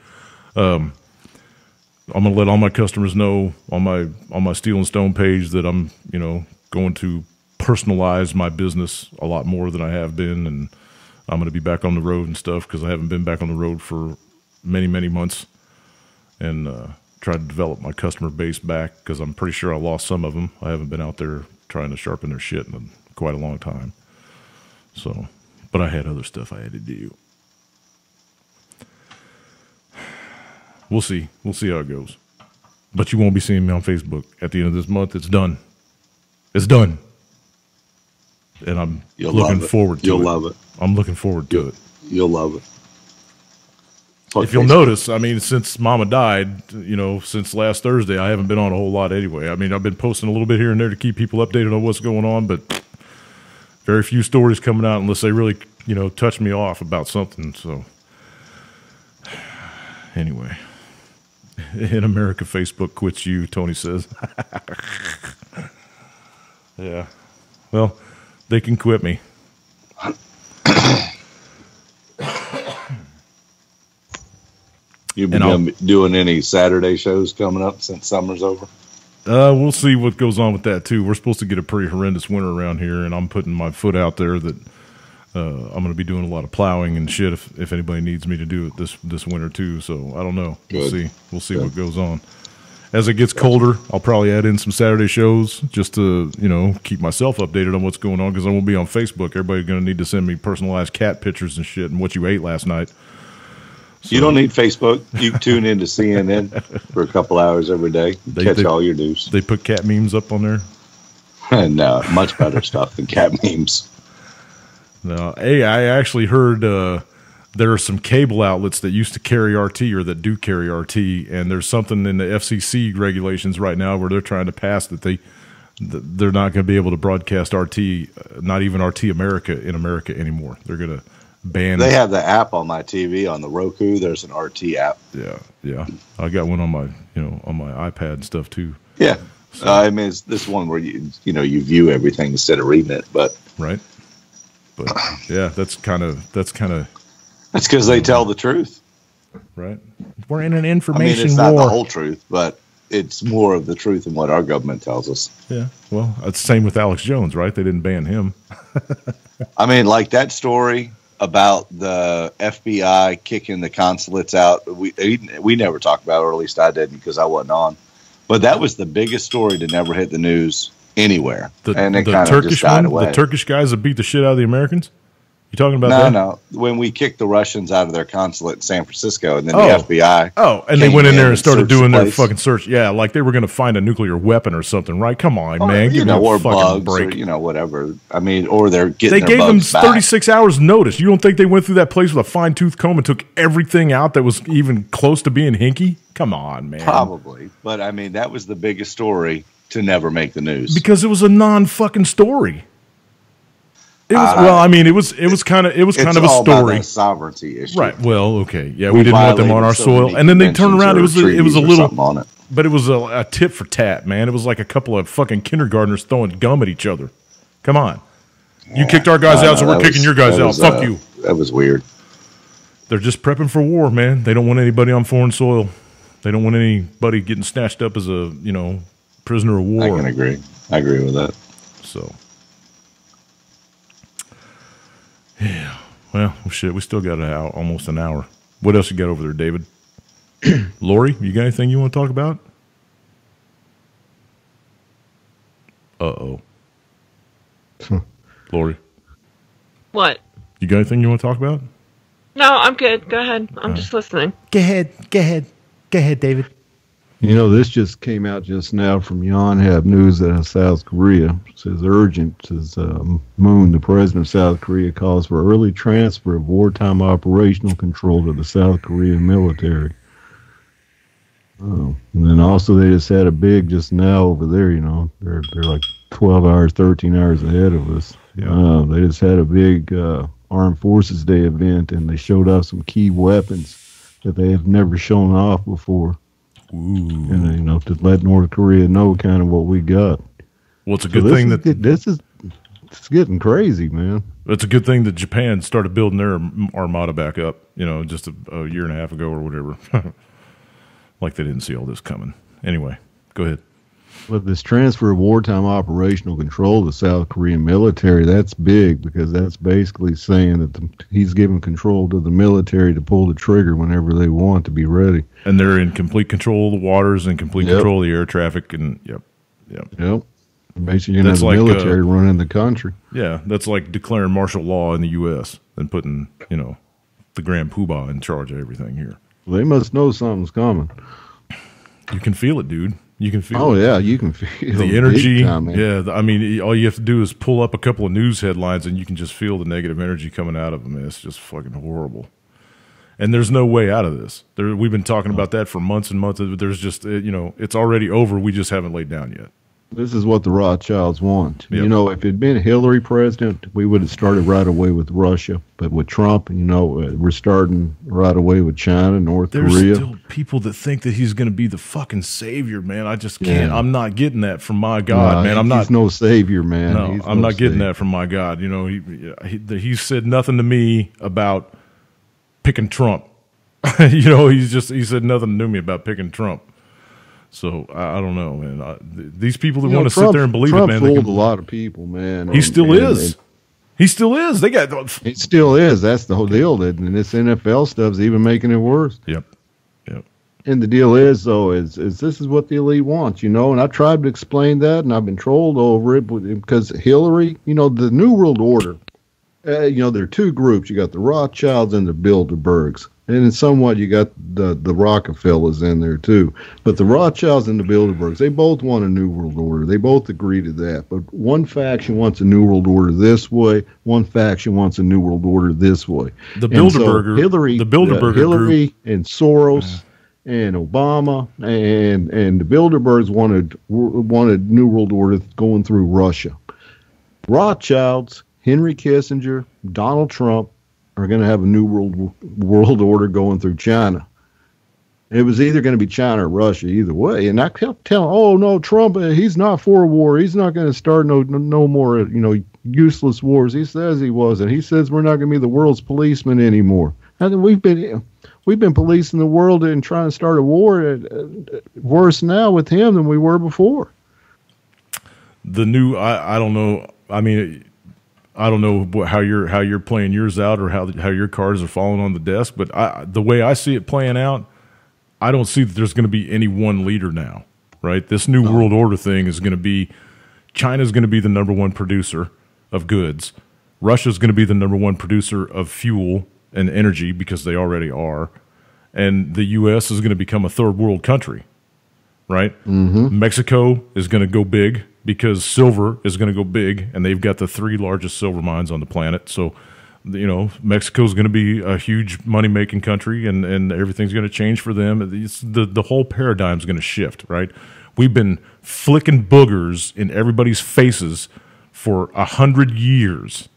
Speaker 1: I'm going to let all my customers know on my Steel and Stone page that I'm, going to personalize my business a lot more than I have been, and I'm going to be back on the road and stuff because I haven't been back on the road for many, many months, and try to develop my customer base back because I'm pretty sure I lost some of them. I haven't been out there trying to sharpen their shit in quite a long time. So, but I had other stuff I had to do. We'll see. We'll see how it goes. But you won't be seeing me on Facebook at the end of this month. It's done. It's done. And I'm looking forward to it.
Speaker 4: You'll love it.
Speaker 1: I'm looking forward to it.
Speaker 4: You'll love it.
Speaker 1: If you'll notice, I mean, since Mama died, since last Thursday, I haven't been on a whole lot anyway. I mean, I've been posting a little bit here and there to keep people updated on what's going on, but very few stories coming out unless they really, touch me off about something. So, anyway, in America, Facebook quits you, Tony says. Yeah. Well, they can quit me.
Speaker 4: You been doing any Saturday shows coming up since summer's over?
Speaker 1: We'll see what goes on with that too. We're supposed to get a pretty horrendous winter around here, and I'm putting my foot out there that I'm going to be doing a lot of plowing and shit if anybody needs me to do it this winter too. So I don't know.
Speaker 4: Good.
Speaker 1: We'll see what goes on. As it gets colder, I'll probably add in some Saturday shows just to keep myself updated on what's going on because I won't be on Facebook. Everybody's going to need to send me personalized cat pictures and shit and what you ate last night. So,
Speaker 4: you don't need Facebook. You can tune into CNN for a couple hours every day. Catch all your news.
Speaker 1: They put cat memes up on there?
Speaker 4: No, much better stuff than cat memes.
Speaker 1: No, hey, I actually heard there are some cable outlets that used to carry RT or that do carry RT, and there's something in the FCC regulations right now where they're trying to pass that they're not going to be able to broadcast RT, not even RT America in America anymore. They're going to ban.
Speaker 4: They have the app on my TV on the Roku. There's an RT app.
Speaker 1: Yeah. I got one on my on my iPad and stuff too.
Speaker 4: Yeah, so, I mean it's this one where you view everything instead of reading it, but
Speaker 1: right. But yeah, that's
Speaker 4: because they tell the truth.
Speaker 1: Right. We're in an information
Speaker 4: war. I mean, it's
Speaker 1: war.
Speaker 4: not the whole truth, but it's more of the truth than what our government tells us.
Speaker 1: Yeah. Well, it's the same with Alex Jones, right? They didn't ban him.
Speaker 4: I mean, like that story about the FBI kicking the consulates out. We never talked about it, or at least I didn't because I wasn't on. But that was the biggest story to never hit the news anywhere. And it kind of just died away.
Speaker 1: The Turkish guys that beat the shit out of the Americans? You talking about that?
Speaker 4: No. When we kicked the Russians out of their consulate in San Francisco, and then the FBI.
Speaker 1: And they went in there and started doing their fucking search. Yeah, like they were going to find a nuclear weapon or something, right? Come on, man. Give me a
Speaker 4: or
Speaker 1: fucking
Speaker 4: bugs,
Speaker 1: break.
Speaker 4: Or, whatever. I mean, or they're getting
Speaker 1: They gave them 36 hours notice. You don't think they went through that place with a fine-tooth comb and took everything out that was even close to being hinky? Come on, man.
Speaker 4: Probably. But, I mean, that was the biggest story to never make the news.
Speaker 1: Because it was a non-fucking story. It was it was kind of a story.
Speaker 4: About a sovereignty issue,
Speaker 1: right? Well, okay, yeah, we didn't want them on our soil, and then they turned around. It was a little,
Speaker 4: on it.
Speaker 1: But it was a tit for tat, man. It was like a couple of fucking kindergartners throwing gum at each other. Come on, you kicked our guys out, so we're kicking your guys out. Fuck you.
Speaker 4: That was weird.
Speaker 1: They're just prepping for war, man. They don't want anybody on foreign soil. They don't want anybody getting snatched up as a prisoner of war.
Speaker 4: I can agree. I agree with that.
Speaker 1: So. Yeah. Well, shit, we still got almost an hour. What else you got over there, David? Lori, you got anything you want to talk about? Uh-oh. Lori.
Speaker 3: What?
Speaker 1: You got anything you want to talk about?
Speaker 3: No, I'm good. Go ahead. I'm just listening.
Speaker 1: Go ahead, David.
Speaker 2: This just came out just now from Yonhap News out of South Korea. It says urgent. It says Moon, the president of South Korea, calls for early transfer of wartime operational control to the South Korean military. Oh, and then also they just had a big just now over there. They're like 12 hours, 13 hours ahead of us. Yeah. They just had a big Armed Forces Day event, and they showed off some key weapons that they have never shown off before.
Speaker 1: Ooh.
Speaker 2: And to let North Korea know kind of what we got.
Speaker 1: Well, it's a good thing that
Speaker 2: it's getting crazy, man.
Speaker 1: It's a good thing that Japan started building their armada back up. Just a year and a half ago or whatever. Like they didn't see all this coming. Anyway, go ahead.
Speaker 2: But this transfer of wartime operational control to the South Korean military, that's big because that's basically saying that he's giving control to the military to pull the trigger whenever they want to be ready.
Speaker 1: And they're in complete control of the waters and complete control of the air traffic. And Yep.
Speaker 2: Basically, the military running the country.
Speaker 1: Yeah, that's like declaring martial law in the U.S. and putting, the Grand Poobah in charge of everything here.
Speaker 2: Well, they must know something's coming.
Speaker 1: You can feel it, dude. You can feel
Speaker 2: it. Yeah, you can feel
Speaker 1: the energy. Yeah, I mean, all you have to do is pull up a couple of news headlines and you can just feel the negative energy coming out of them. It's just fucking horrible. And there's no way out of this. We've been talking about that for months and months. There's just, it's already over. We just haven't laid down yet.
Speaker 2: This is what the Rothschilds want.
Speaker 1: Yep.
Speaker 2: If it'd been Hillary president, we would have started right away with Russia. But with Trump, we're starting right away with China, North Korea.
Speaker 1: There's still people that think that he's going to be the fucking savior, man. I just can't. I'm not getting that from my God, man.
Speaker 2: He's no savior, man.
Speaker 1: No, I'm not getting that from my God. He said nothing to me about picking Trump. He said nothing to me about picking Trump. So I don't know, man. These people that want to sit there and believe
Speaker 2: Trump
Speaker 1: it, man,
Speaker 2: fooled a lot of people, man.
Speaker 1: He still is. He still is.
Speaker 2: He still is. That's the whole deal. And this NFL stuff's even making it worse.
Speaker 1: Yep.
Speaker 2: And the deal is, though, is this is what the elite wants, And I tried to explain that, and I've been trolled over it because Hillary, the New World Order. There are two groups. You got the Rothschilds and the Bilderbergs. And in somewhat, you got the Rockefellers in there, too. But the Rothschilds and the Bilderbergs, they both want a New World Order. They both agree to that. But one faction wants a New World Order this way. One faction wants a New World Order this way.
Speaker 1: The Bilderberger
Speaker 2: Hillary
Speaker 1: group.
Speaker 2: and Soros and Obama and the Bilderbergs wanted New World Order going through Russia. Rothschilds, Henry Kissinger, Donald Trump are going to have a New World Order going through China. It was either going to be China or Russia, either way. And I kept telling, oh no, Trump, he's not for war. He's not going to start no more, useless wars. He says he wasn't. He says we're not going to be the world's policeman anymore. And we've been policing the world and trying to start a war worse now with him than we were before.
Speaker 1: I don't know. I mean, I don't know how you're playing yours out or how your cards are falling on the desk, but the way I see it playing out, I don't see that there's going to be any one leader now, right? This new world order thing is going to be, China's going to be the number one producer of goods. Russia's going to be the number one producer of fuel and energy because they already are. And the U.S. is going to become a third world country, right? Mm-hmm. Mexico is going to go big because silver is going to go big, and they've got the 3 largest silver mines on the planet. So, Mexico's going to be a huge money-making country, and everything's going to change for them. The whole paradigm's going to shift, right? We've been flicking boogers in everybody's faces for 100 years,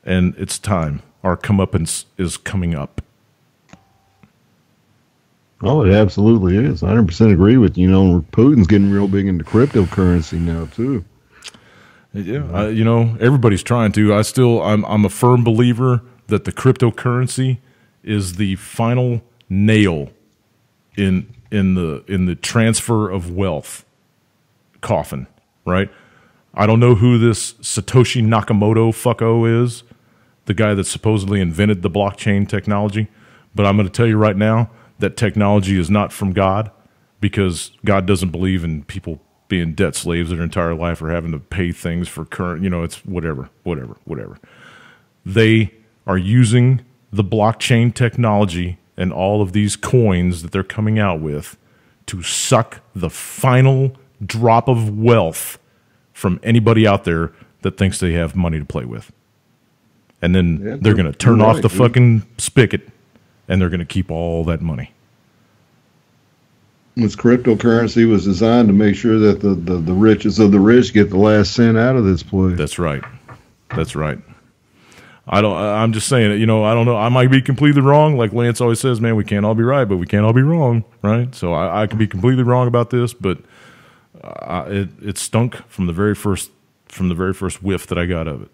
Speaker 1: and it's time. Our comeuppance is coming up.
Speaker 2: Oh, it absolutely is. I 100% agree with you. Putin's getting real big into cryptocurrency now, too.
Speaker 1: Yeah, everybody's trying to. I'm a firm believer that the cryptocurrency is the final nail in the transfer of wealth coffin, right? I don't know who this Satoshi Nakamoto fucko is, the guy that supposedly invented the blockchain technology, but I'm going to tell you right now that technology is not from God, because God doesn't believe in people being debt slaves their entire life or having to pay things for current, it's whatever. They are using the blockchain technology and all of these coins that they're coming out with to suck the final drop of wealth from anybody out there that thinks they have money to play with. And then they're going to turn off the fucking spigot, and they're going to keep all that money.
Speaker 2: This cryptocurrency was designed to make sure that the richest of the rich get the last cent out of this place.
Speaker 1: That's right. I'm just saying it. I don't know. I might be completely wrong. Like Lance always says, man, we can't all be right, but we can't all be wrong, right? So I could be completely wrong about this, but it stunk from the very first whiff that I got of it.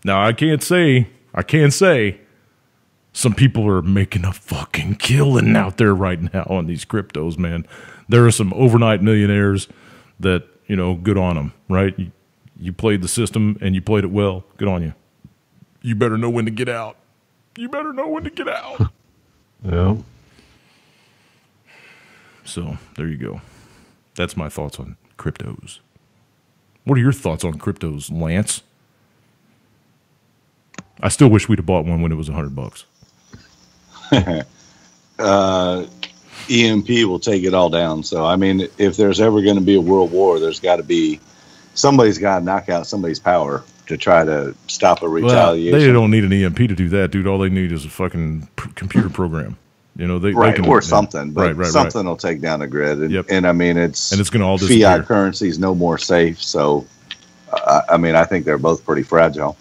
Speaker 1: Now I can say some people are making a fucking killing out there right now on these cryptos, man. There are some overnight millionaires that, good on them, right? You played the system and you played it well. Good on you. You better know when to get out.
Speaker 2: Yeah.
Speaker 1: So there you go. That's my thoughts on cryptos. What are your thoughts on cryptos, Lance? I still wish we'd have bought one when it was $100.
Speaker 4: EMP will take it all down. So, I mean, if there's ever going to be a world war, there's got to be somebody's got to knock out somebody's power to try to stop a retaliation.
Speaker 1: Well, they don't need an EMP to do that, dude. All they need is a fucking computer program. They can,
Speaker 4: or something, but something will take down the grid. And I mean, it's going to all disappear. Fiat currency is no more safe. So, I mean, I think they're both pretty fragile.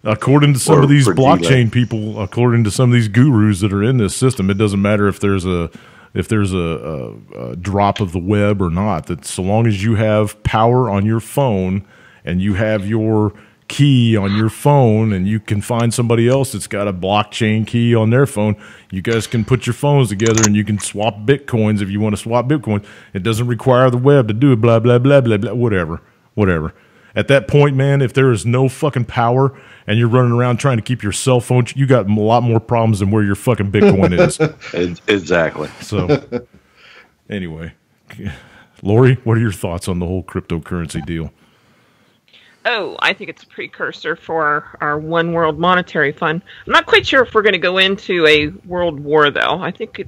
Speaker 1: According to some of these blockchain people, according to some of these gurus that are in this system, it doesn't matter if there's a drop of the web or not. That so long as you have power on your phone and you have your key on your phone and you can find somebody else that's got a blockchain key on their phone, you guys can put your phones together and you can swap bitcoins if you want to swap bitcoins. It doesn't require the web to do it, blah, blah, blah, blah, blah, whatever. At that point, man, if there is no fucking power and you're running around trying to keep your cell phone, you got a lot more problems than where your fucking Bitcoin is.
Speaker 4: Exactly.
Speaker 1: So, anyway, Lori, what are your thoughts on the whole cryptocurrency deal?
Speaker 3: Oh, I think it's a precursor for our one world monetary fund. I'm not quite sure if we're going to go into a world war, though. I think,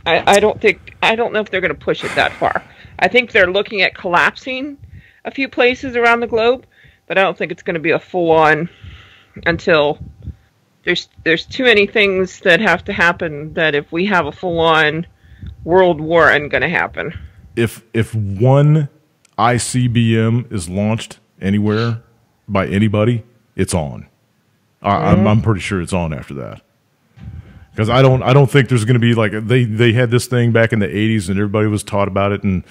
Speaker 3: I don't know if they're going to push it that far. I think they're looking at collapsing a few places around the globe, but I don't think it's going to be a full-on until there's too many things that have to happen that if we have a full-on world war ain't going to happen.
Speaker 1: If one ICBM is launched anywhere by anybody, it's on. I'm pretty sure it's on after that. Because I don't think there's going to be like they had this thing back in the 80s and everybody was taught about it, and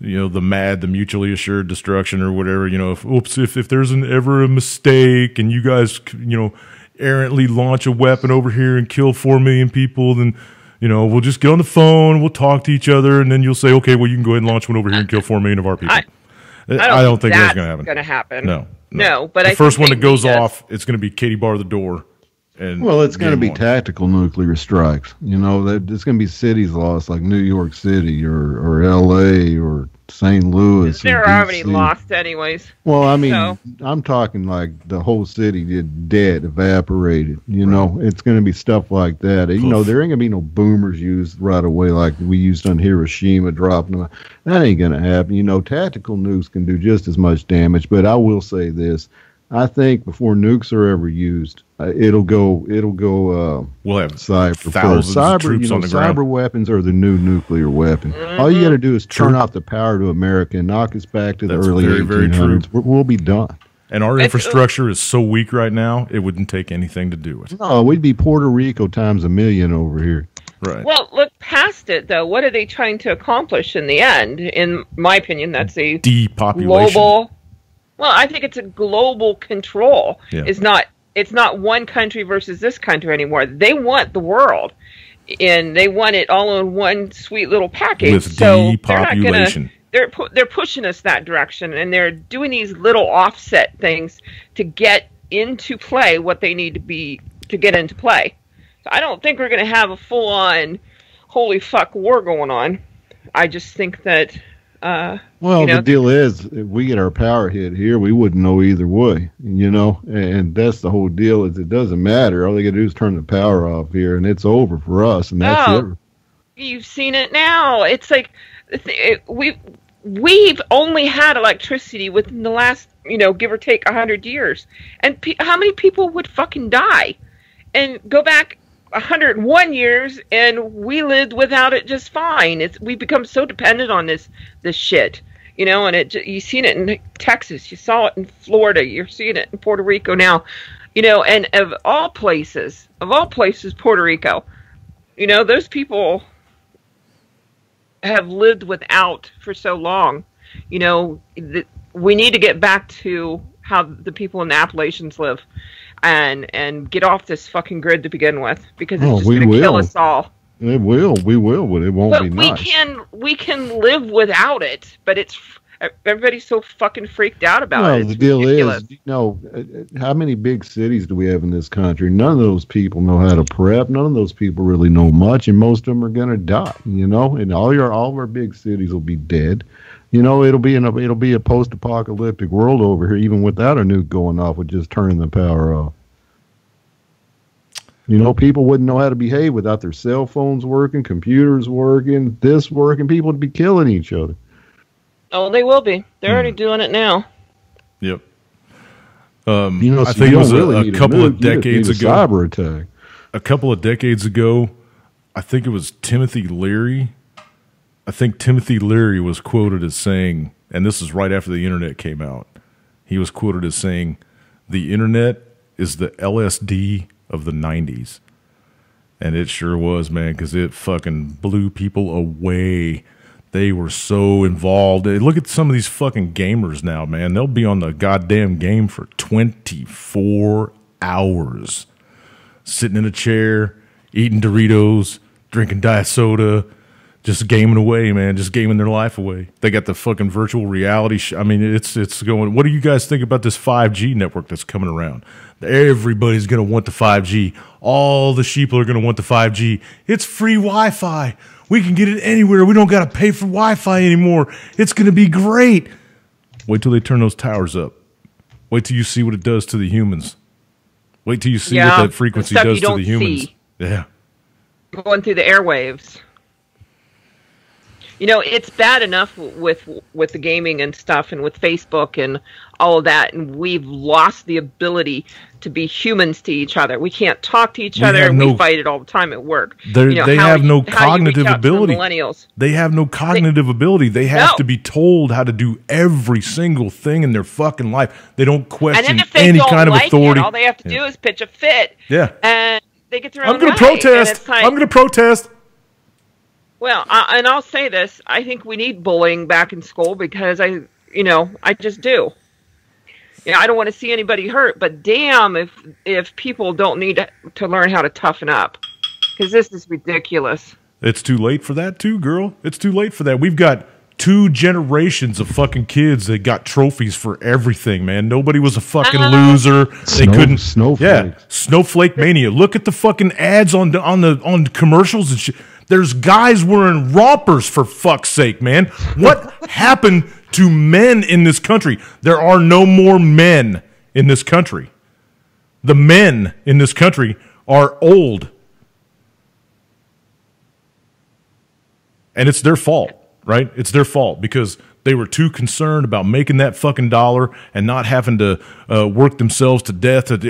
Speaker 1: the mutually assured destruction or whatever. If there's ever a mistake and you guys errantly launch a weapon over here and kill 4 million people, then we'll just get on the phone, we'll talk to each other, and then you'll say, okay, well, you can go ahead and launch one over here and kill 4 million of our people. I don't think that's going to happen.
Speaker 3: No, but
Speaker 1: the first one that goes off, it's going to be Katie bar the door.
Speaker 2: Well, it's going to be tactical nuclear strikes. It's going to be cities lost like New York City or L.A. or St. Louis.
Speaker 3: They're already lost anyways.
Speaker 2: Well, I mean, I'm talking like the whole city dead, evaporated. It's going to be stuff like that. There ain't going to be no boomers used right away like we used on Hiroshima, dropping them. That ain't going to happen. Tactical nukes can do just as much damage, but I will say this. I think before nukes are ever used, it'll go.
Speaker 1: We'll have
Speaker 2: cyber
Speaker 1: thousands of troops on the ground.
Speaker 2: Cyber weapons are the new nuclear weapon. All you got to do is turn off the power to America and knock us back to the early 1800s. Very true. We'll be done.
Speaker 1: And our infrastructure is so weak right now, it wouldn't take anything to do it.
Speaker 2: No, we'd be Puerto Rico times 1,000,000 over here.
Speaker 1: Right.
Speaker 3: Well, look past it, though. What are they trying to accomplish in the end? In my opinion, that's a
Speaker 1: depopulation.
Speaker 3: Global. Well, I think it's a global control.
Speaker 1: Yeah.
Speaker 3: It's not one country versus this country anymore. They want the world, and they want it all in one sweet little package.
Speaker 1: With depopulation.
Speaker 3: They're pushing us that direction, and they're doing these little offset things to get into play what they need to get into play. So I don't think we're going to have a full-on holy fuck war going on. I just think that.
Speaker 2: The deal is, if we get our power hit here, we wouldn't know either way, and that's the whole deal. Is it doesn't matter. All they got to do is turn the power off here, and it's over for us, and that's it.
Speaker 3: You've seen it now. It's like we've only had electricity within the last, give or take 100 years, and how many people would fucking die? And go back 101 years, and we lived without it just fine. We've become so dependent on this shit, and you've seen it in Texas, you saw it in Florida, you're seeing it in Puerto Rico now, and of all places, Puerto Rico, those people have lived without for so long. We need to get back to how the people in the Appalachians live. And get off this fucking grid to begin with, because it's just going to kill us all.
Speaker 2: It will. We will, but it won't be nice.
Speaker 3: We can live without it, but everybody's so fucking freaked out about it.
Speaker 2: The deal is, how many big cities do we have in this country? None of those people know how to prep. None of those people really know much, and most of them are going to die. And all of our big cities will be dead. It'll be a post-apocalyptic world over here, even without a nuke going off with just turning the power off. People wouldn't know how to behave without their cell phones working, computers working, this working. People would be killing each other.
Speaker 3: Oh, they will be. They're already doing it now.
Speaker 1: Yep.
Speaker 2: I
Speaker 1: think it was a couple of decades ago.
Speaker 2: Cyber attack.
Speaker 1: A couple of decades ago, I think it was Timothy Leary. I think Timothy Leary was quoted as saying, and this is right after the internet came out, he was quoted as saying, the internet is the LSD of the 90s. And it sure was, man, because it fucking blew people away. They were so involved. Look at some of these fucking gamers now, man. They'll be on the goddamn game for 24 hours. Sitting in a chair, eating Doritos, drinking diet soda, just gaming away, man. Just gaming their life away. They got the fucking virtual reality. I mean, it's going. What do you guys think about this 5G network that's coming around? Everybody's going to want the 5G. All the sheeple are going to want the 5G. It's free Wi-Fi. We can get it anywhere. We don't got to pay for Wi-Fi anymore. It's going to be great. Wait till they turn those towers up. Wait till you see what it does to the humans. Wait till you see what that frequency does to the humans. Yeah.
Speaker 3: Going through the airwaves. You know, it's bad enough with the gaming and stuff and with Facebook and all of that, and we've lost the ability to be humans to each other. We can't talk to each other, and we fight it all the time at work.
Speaker 1: They have no cognitive ability.
Speaker 3: Millennials.
Speaker 1: They have no cognitive ability. They have to be told how to do every single thing in their fucking life. They don't question any kind of authority.
Speaker 3: All they have to do is pitch a fit.
Speaker 1: Yeah.
Speaker 3: And they get their own
Speaker 1: I'm going to protest. I'm going to protest.
Speaker 3: Well, and I'll say this: I think we need bullying back in school because I just do. You know, I don't want to see anybody hurt, but damn, if people don't need to learn how to toughen up, because this is ridiculous.
Speaker 1: It's too late for that, too, girl. It's too late for that. We've got 2 generations of fucking kids that got trophies for everything, man. Nobody was a fucking loser. They couldn't.
Speaker 2: Snowflake.
Speaker 1: Yeah, snowflake mania. Look at the fucking ads on commercials and shit. There's guys wearing rompers, for fuck's sake, man. What happened to men in this country? There are no more men in this country. The men in this country are old. And it's their fault, right? It's their fault because they were too concerned about making that fucking dollar and not having to work themselves to death. But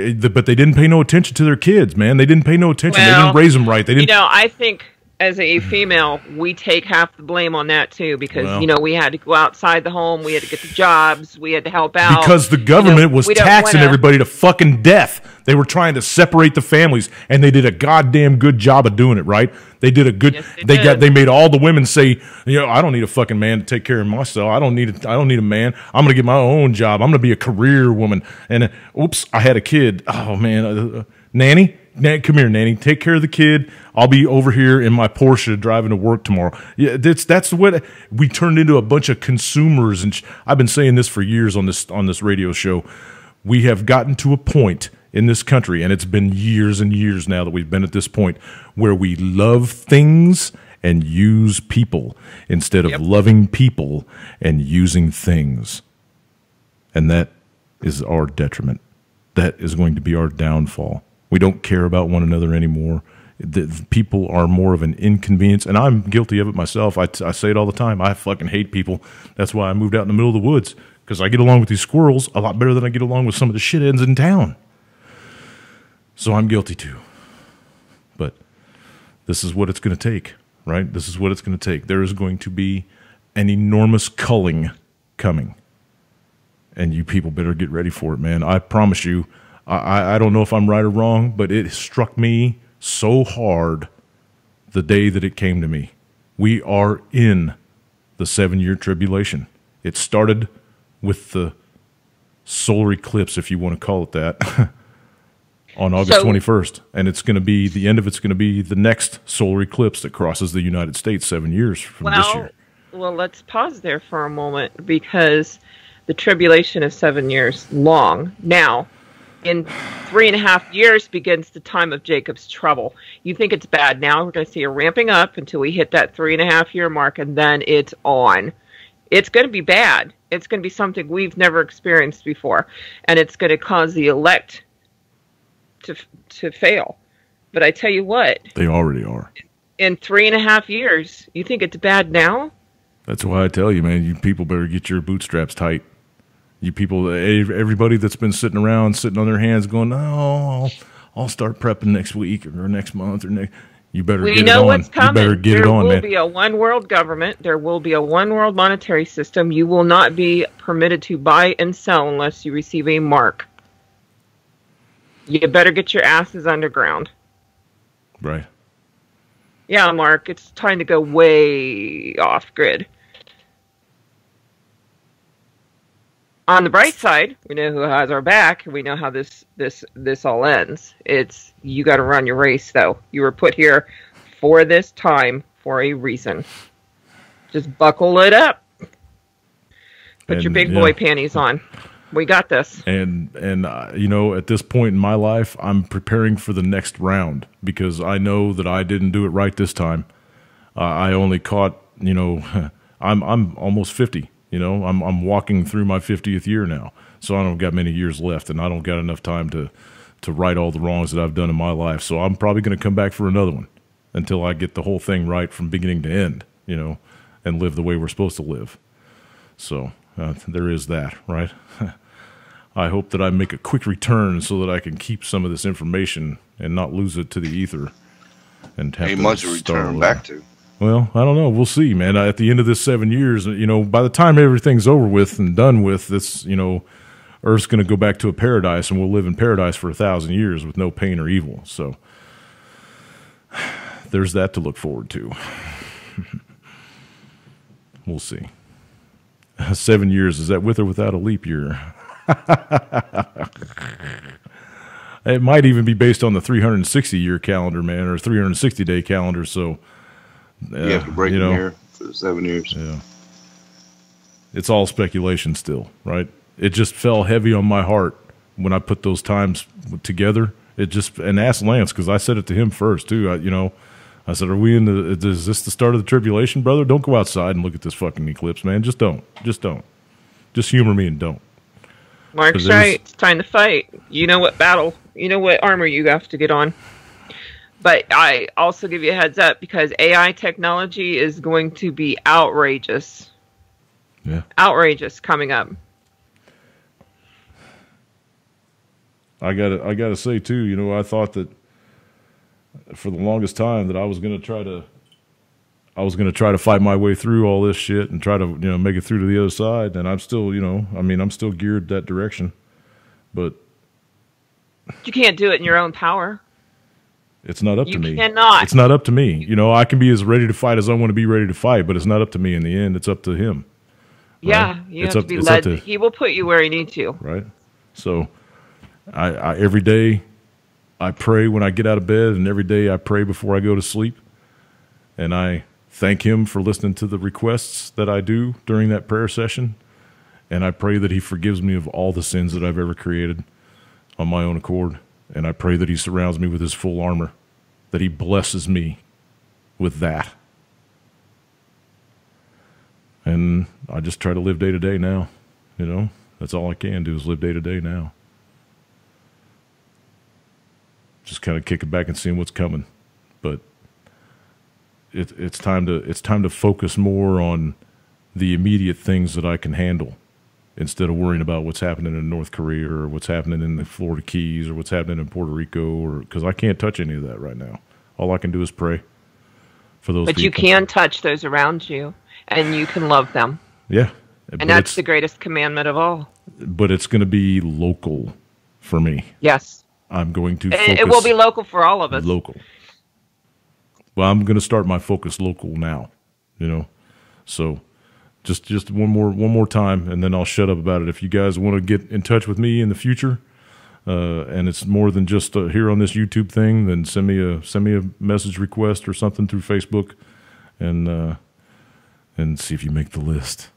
Speaker 1: they didn't pay no attention to their kids, man. They didn't pay no attention. They didn't raise them right. They didn't.
Speaker 3: You know, I think as a female, we take half the blame on that too because, we had to go outside the home, we had to get the jobs, we had to help out.
Speaker 1: Because the government was taxing everybody to fucking death. They were trying to separate the families, and they did a goddamn good job of doing it, right? They did a good.
Speaker 3: Yes,
Speaker 1: they made all the women say, I don't need a fucking man to take care of myself. I don't need a man. I'm gonna get my own job. I'm gonna be a career woman. And oops, I had a kid. Oh man, nanny. Come here, nanny. Take care of the kid. I'll be over here in my Porsche driving to work tomorrow. Yeah, that's what we turned into, a bunch of consumers. And I've been saying this for years on this radio show. We have gotten to a point in this country, and it's been years and years now that we've been at this point where we love things and use people instead of loving people and using things. And that is our detriment. That is going to be our downfall. We don't care about one another anymore. The people are more of an inconvenience, and I'm guilty of it myself. I say it all the time. I fucking hate people. That's why I moved out in the middle of the woods, because I get along with these squirrels a lot better than I get along with some of the shitheads in town. So I'm guilty too. But this is what it's going to take, right? This is what it's going to take. There is going to be an enormous culling coming, and you people better get ready for it, man. I promise you. I don't know if I'm right or wrong, but it struck me so hard the day that it came to me. We are in the 7-year tribulation. It started with the solar eclipse, if you want to call it that, on August 21st. And it's going to be, the end of it's going to be the next solar eclipse that crosses the United States 7 years from this year.
Speaker 3: Well, let's pause there for a moment, because the tribulation is 7 years long. Now, in 3.5 years begins the time of Jacob's trouble. You think it's bad now? We're going to see a ramping up until we hit that 3.5 year mark, and then it's on. It's going to be bad. It's going to be something we've never experienced before, and it's going to cause the elect to fail. But I tell you what,
Speaker 1: they already are.
Speaker 3: In 3.5 years, you think it's bad now?
Speaker 1: That's why I tell you, man. You people better get your bootstraps tight. You people, everybody that's been sitting around, sitting on their hands, going, "No, I'll start prepping next week or next month or next." You better get it on.
Speaker 3: We know what's coming.
Speaker 1: You better get it on, man.
Speaker 3: There will be a one world government. There will be a one world monetary system. You will not be permitted to buy and sell unless you receive a mark. You better get your asses underground.
Speaker 1: Right.
Speaker 3: Yeah, Mark, it's time to go way off grid. On the bright side, we know who has our back. We know how this all ends. It's, you got to run your race, though. You were put here for this time for a reason. Just buckle it up. Put your big boy panties on. We got this.
Speaker 1: And at this point in my life, I'm preparing for the next round, because I know that I didn't do it right this time. I only caught, I'm almost 50. I'm walking through my 50th year now, so I don't got many years left, and I don't got enough time to right all the wrongs that I've done in my life. So I'm probably going to come back for another one until I get the whole thing right from beginning to end. and live the way we're supposed to live. So there is that, right? I hope that I make a quick return so that I can keep some of this information and not lose it to the ether. And have
Speaker 4: Ain't much to return back to.
Speaker 1: Well, I don't know. We'll see, man. At the end of this 7 years, by the time everything's over with and done with, this, Earth's going to go back to a paradise, and we'll live in paradise for 1,000 years with no pain or evil. So there's that to look forward to. We'll see. 7 years, is that with or without a leap year? It might even be based on the 360-year calendar, man, or 360-day calendar. So
Speaker 4: you have to break a year for the 7 years.
Speaker 1: Yeah, it's all speculation still, right? It just fell heavy on my heart when I put those times together. And ask Lance, because I said it to him first too. I said, is this the start of the tribulation, brother? Don't go outside and look at this fucking eclipse, man. Just don't. Just humor me and don't.
Speaker 3: Mark's right. It's time to fight. You know what armor you have to get on. But I also give you a heads up because AI technology is going to be outrageous.
Speaker 1: Yeah.
Speaker 3: Outrageous coming up.
Speaker 1: I gotta say too, I thought that for the longest time that I was gonna try to fight my way through all this shit and try to make it through to the other side, and I'm still I'm still geared that direction, but
Speaker 3: you can't do it in your own power.
Speaker 1: It's not up to me.
Speaker 3: You cannot.
Speaker 1: It's not up to me. I can be as ready to fight as I want to be ready to fight, but it's not up to me in the end. It's up to him.
Speaker 3: Yeah, right? You have to be led. He will put you where he needs to.
Speaker 1: Right. So, I every day I pray when I get out of bed, and every day I pray before I go to sleep, and I thank him for listening to the requests that I do during that prayer session, and I pray that he forgives me of all the sins that I've ever created on my own accord. And I pray that he surrounds me with his full armor, that he blesses me with that. And I just try to live day to day now. That's all I can do is live day to day now. Just kind of kicking back and seeing what's coming. But it's time to focus more on the immediate things that I can handle, instead of worrying about what's happening in North Korea or what's happening in the Florida Keys or what's happening in Puerto Rico, because I can't touch any of that right now. All I can do is pray for those people.
Speaker 3: But you can touch those around you, and you can love them.
Speaker 1: Yeah.
Speaker 3: And that's the greatest commandment of all.
Speaker 1: But it's going to be local for me.
Speaker 3: Yes.
Speaker 1: I'm going to focus.
Speaker 3: It will be local for all of us.
Speaker 1: Local. Well, I'm going to start my focus local now, So just one more time, and then I'll shut up about it. If you guys want to get in touch with me in the future, and it's more than just here on this YouTube thing, then send me a message request or something through Facebook, and see if you make the list.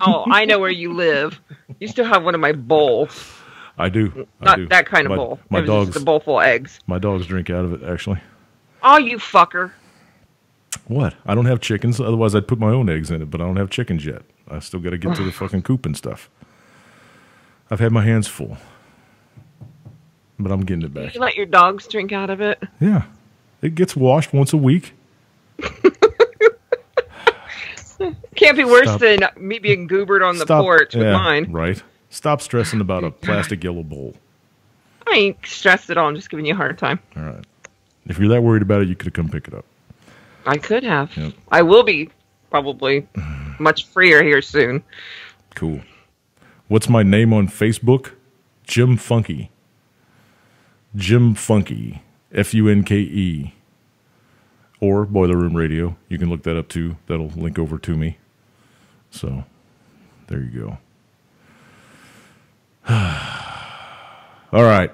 Speaker 3: Oh, I know where you live. You still have one of my bowls.
Speaker 1: I do.
Speaker 3: Not that kind of bowl.
Speaker 1: My dogs.
Speaker 3: Just a bowl full of eggs.
Speaker 1: My dogs drink out of it, actually.
Speaker 3: Oh, you fucker.
Speaker 1: What? I don't have chickens. Otherwise, I'd put my own eggs in it, but I don't have chickens yet. I still got to get to the fucking coop and stuff. I've had my hands full, but I'm getting it back.
Speaker 3: You let your dogs drink out of it?
Speaker 1: Yeah. It gets washed once a week.
Speaker 3: Can't be worse than me being goobered on the porch with mine.
Speaker 1: Right. Stop stressing about a plastic yellow bowl.
Speaker 3: I ain't stressed at all. I'm just giving you a hard time.
Speaker 1: All right. If you're that worried about it, you could have come pick it up.
Speaker 3: I could have.
Speaker 1: Yep.
Speaker 3: I will be probably much freer here soon.
Speaker 1: Cool. What's my name on Facebook? Jim Funky. Jim Funky. Funke. Or Boiler Room Radio. You can look that up too. That'll link over to me. So, there you go. All right.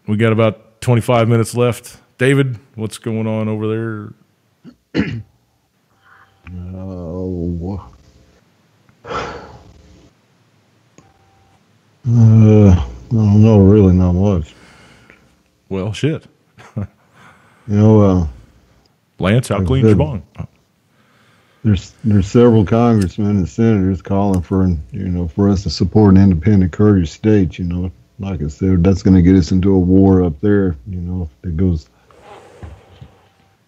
Speaker 1: We got about 25 minutes left. David, what's going on over there?
Speaker 2: I don't know, really not much.
Speaker 1: Well, shit.
Speaker 2: Lance,
Speaker 1: how clean's your bong?
Speaker 2: There's several congressmen and senators calling for us to support an independent Kurdish state. Like I said, that's going to get us into a war up there. If it goes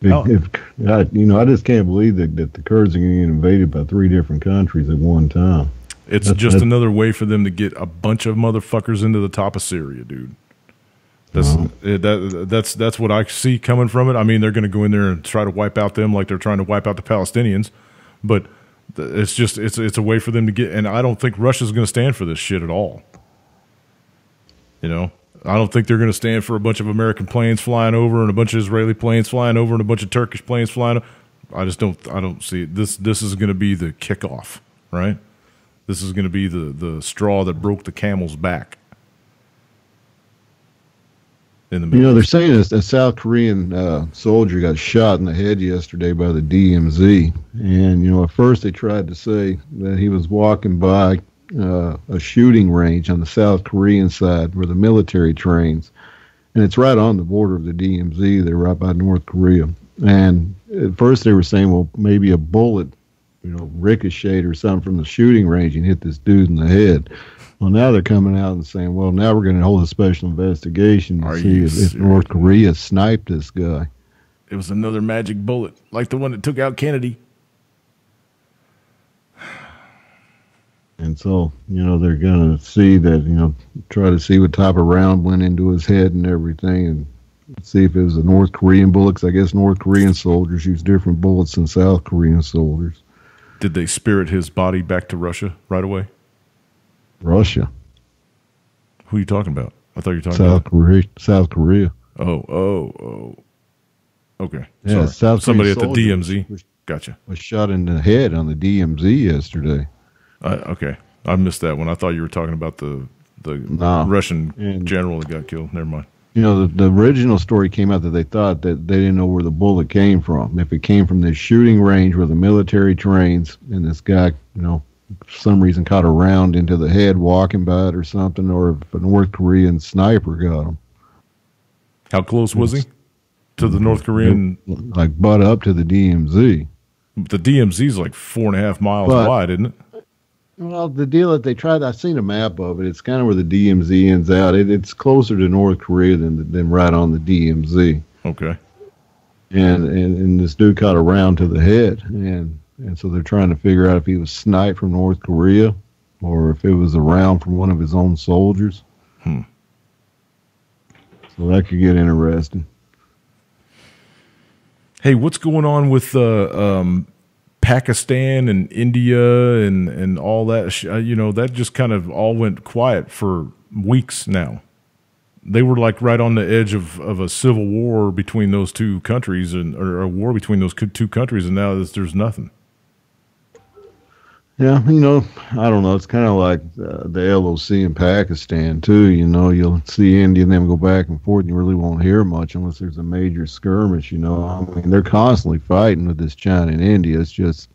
Speaker 2: I just can't believe that the Kurds are getting invaded by 3 different countries at one time.
Speaker 1: It's just another way for them to get a bunch of motherfuckers into the top of Syria, dude. That's what I see coming from it. I mean, they're going to go in there and try to wipe out them like they're trying to wipe out the Palestinians, but it's a way for them to get. And I don't think Russia's going to stand for this shit at all. You know, I don't think they're going to stand for a bunch of American planes flying over and a bunch of Israeli planes flying over and a bunch of Turkish planes flying over. I don't see it. This is going to be the kickoff, right? This is going to be the straw that broke the camel's back. In the
Speaker 2: they're saying a South Korean soldier got shot in the head yesterday by the DMZ. And, at first they tried to say that he was walking by a shooting range on the South Korean side where the military trains. And it's right on the border of the DMZ. They're right by North Korea. And at first they were saying, well, maybe a bullet, ricocheted or something from the shooting range and hit this dude in the head. Well, now they're coming out and saying, well, now we're going to hold a special investigation to see if North Korea sniped this guy.
Speaker 1: It was another magic bullet, like the one that took out Kennedy.
Speaker 2: And so, they're going to see that, try to see what type of round went into his head and everything and see if it was a North Korean bullet, because I guess North Korean soldiers use different bullets than South Korean soldiers.
Speaker 1: Did they spirit his body back to Russia right away?
Speaker 2: Russia.
Speaker 1: Who are you talking about? I thought you were talking about
Speaker 2: South Korea.
Speaker 1: Oh. Okay.
Speaker 2: Yeah,
Speaker 1: sorry. Somebody at the DMZ. Gotcha.
Speaker 2: Was shot in the head on the DMZ yesterday.
Speaker 1: Okay. I missed that one. I thought you were talking about the Russian general that got killed. Never mind.
Speaker 2: The original story came out that they thought that they didn't know where the bullet came from. If it came from this shooting range where the military trains and this guy, for some reason caught a round into the head walking by it or something, or if a North Korean sniper got him.
Speaker 1: How close was he to the North Korean?
Speaker 2: Like butt up to the DMZ.
Speaker 1: The DMZ is like 4.5 miles wide, isn't it?
Speaker 2: Well, the deal that they tried, I've seen a map of it. It's kind of where the DMZ ends out. It's closer to North Korea than right on the DMZ.
Speaker 1: Okay.
Speaker 2: And this dude caught a round to the head, and so they're trying to figure out if he was sniped from North Korea or if it was a round from one of his own soldiers. So that could get interesting.
Speaker 1: Hey, what's going on with Pakistan and India and all that? That just kind of all went quiet for weeks now. They were like right on the edge of a civil war between those two countries, or a war between those two countries, and now there's nothing.
Speaker 2: Yeah, I don't know. It's kind of like the LOC in Pakistan, too. You'll see India and them go back and forth, and you really won't hear much unless there's a major skirmish, I mean, they're constantly fighting with this China and India. It's just,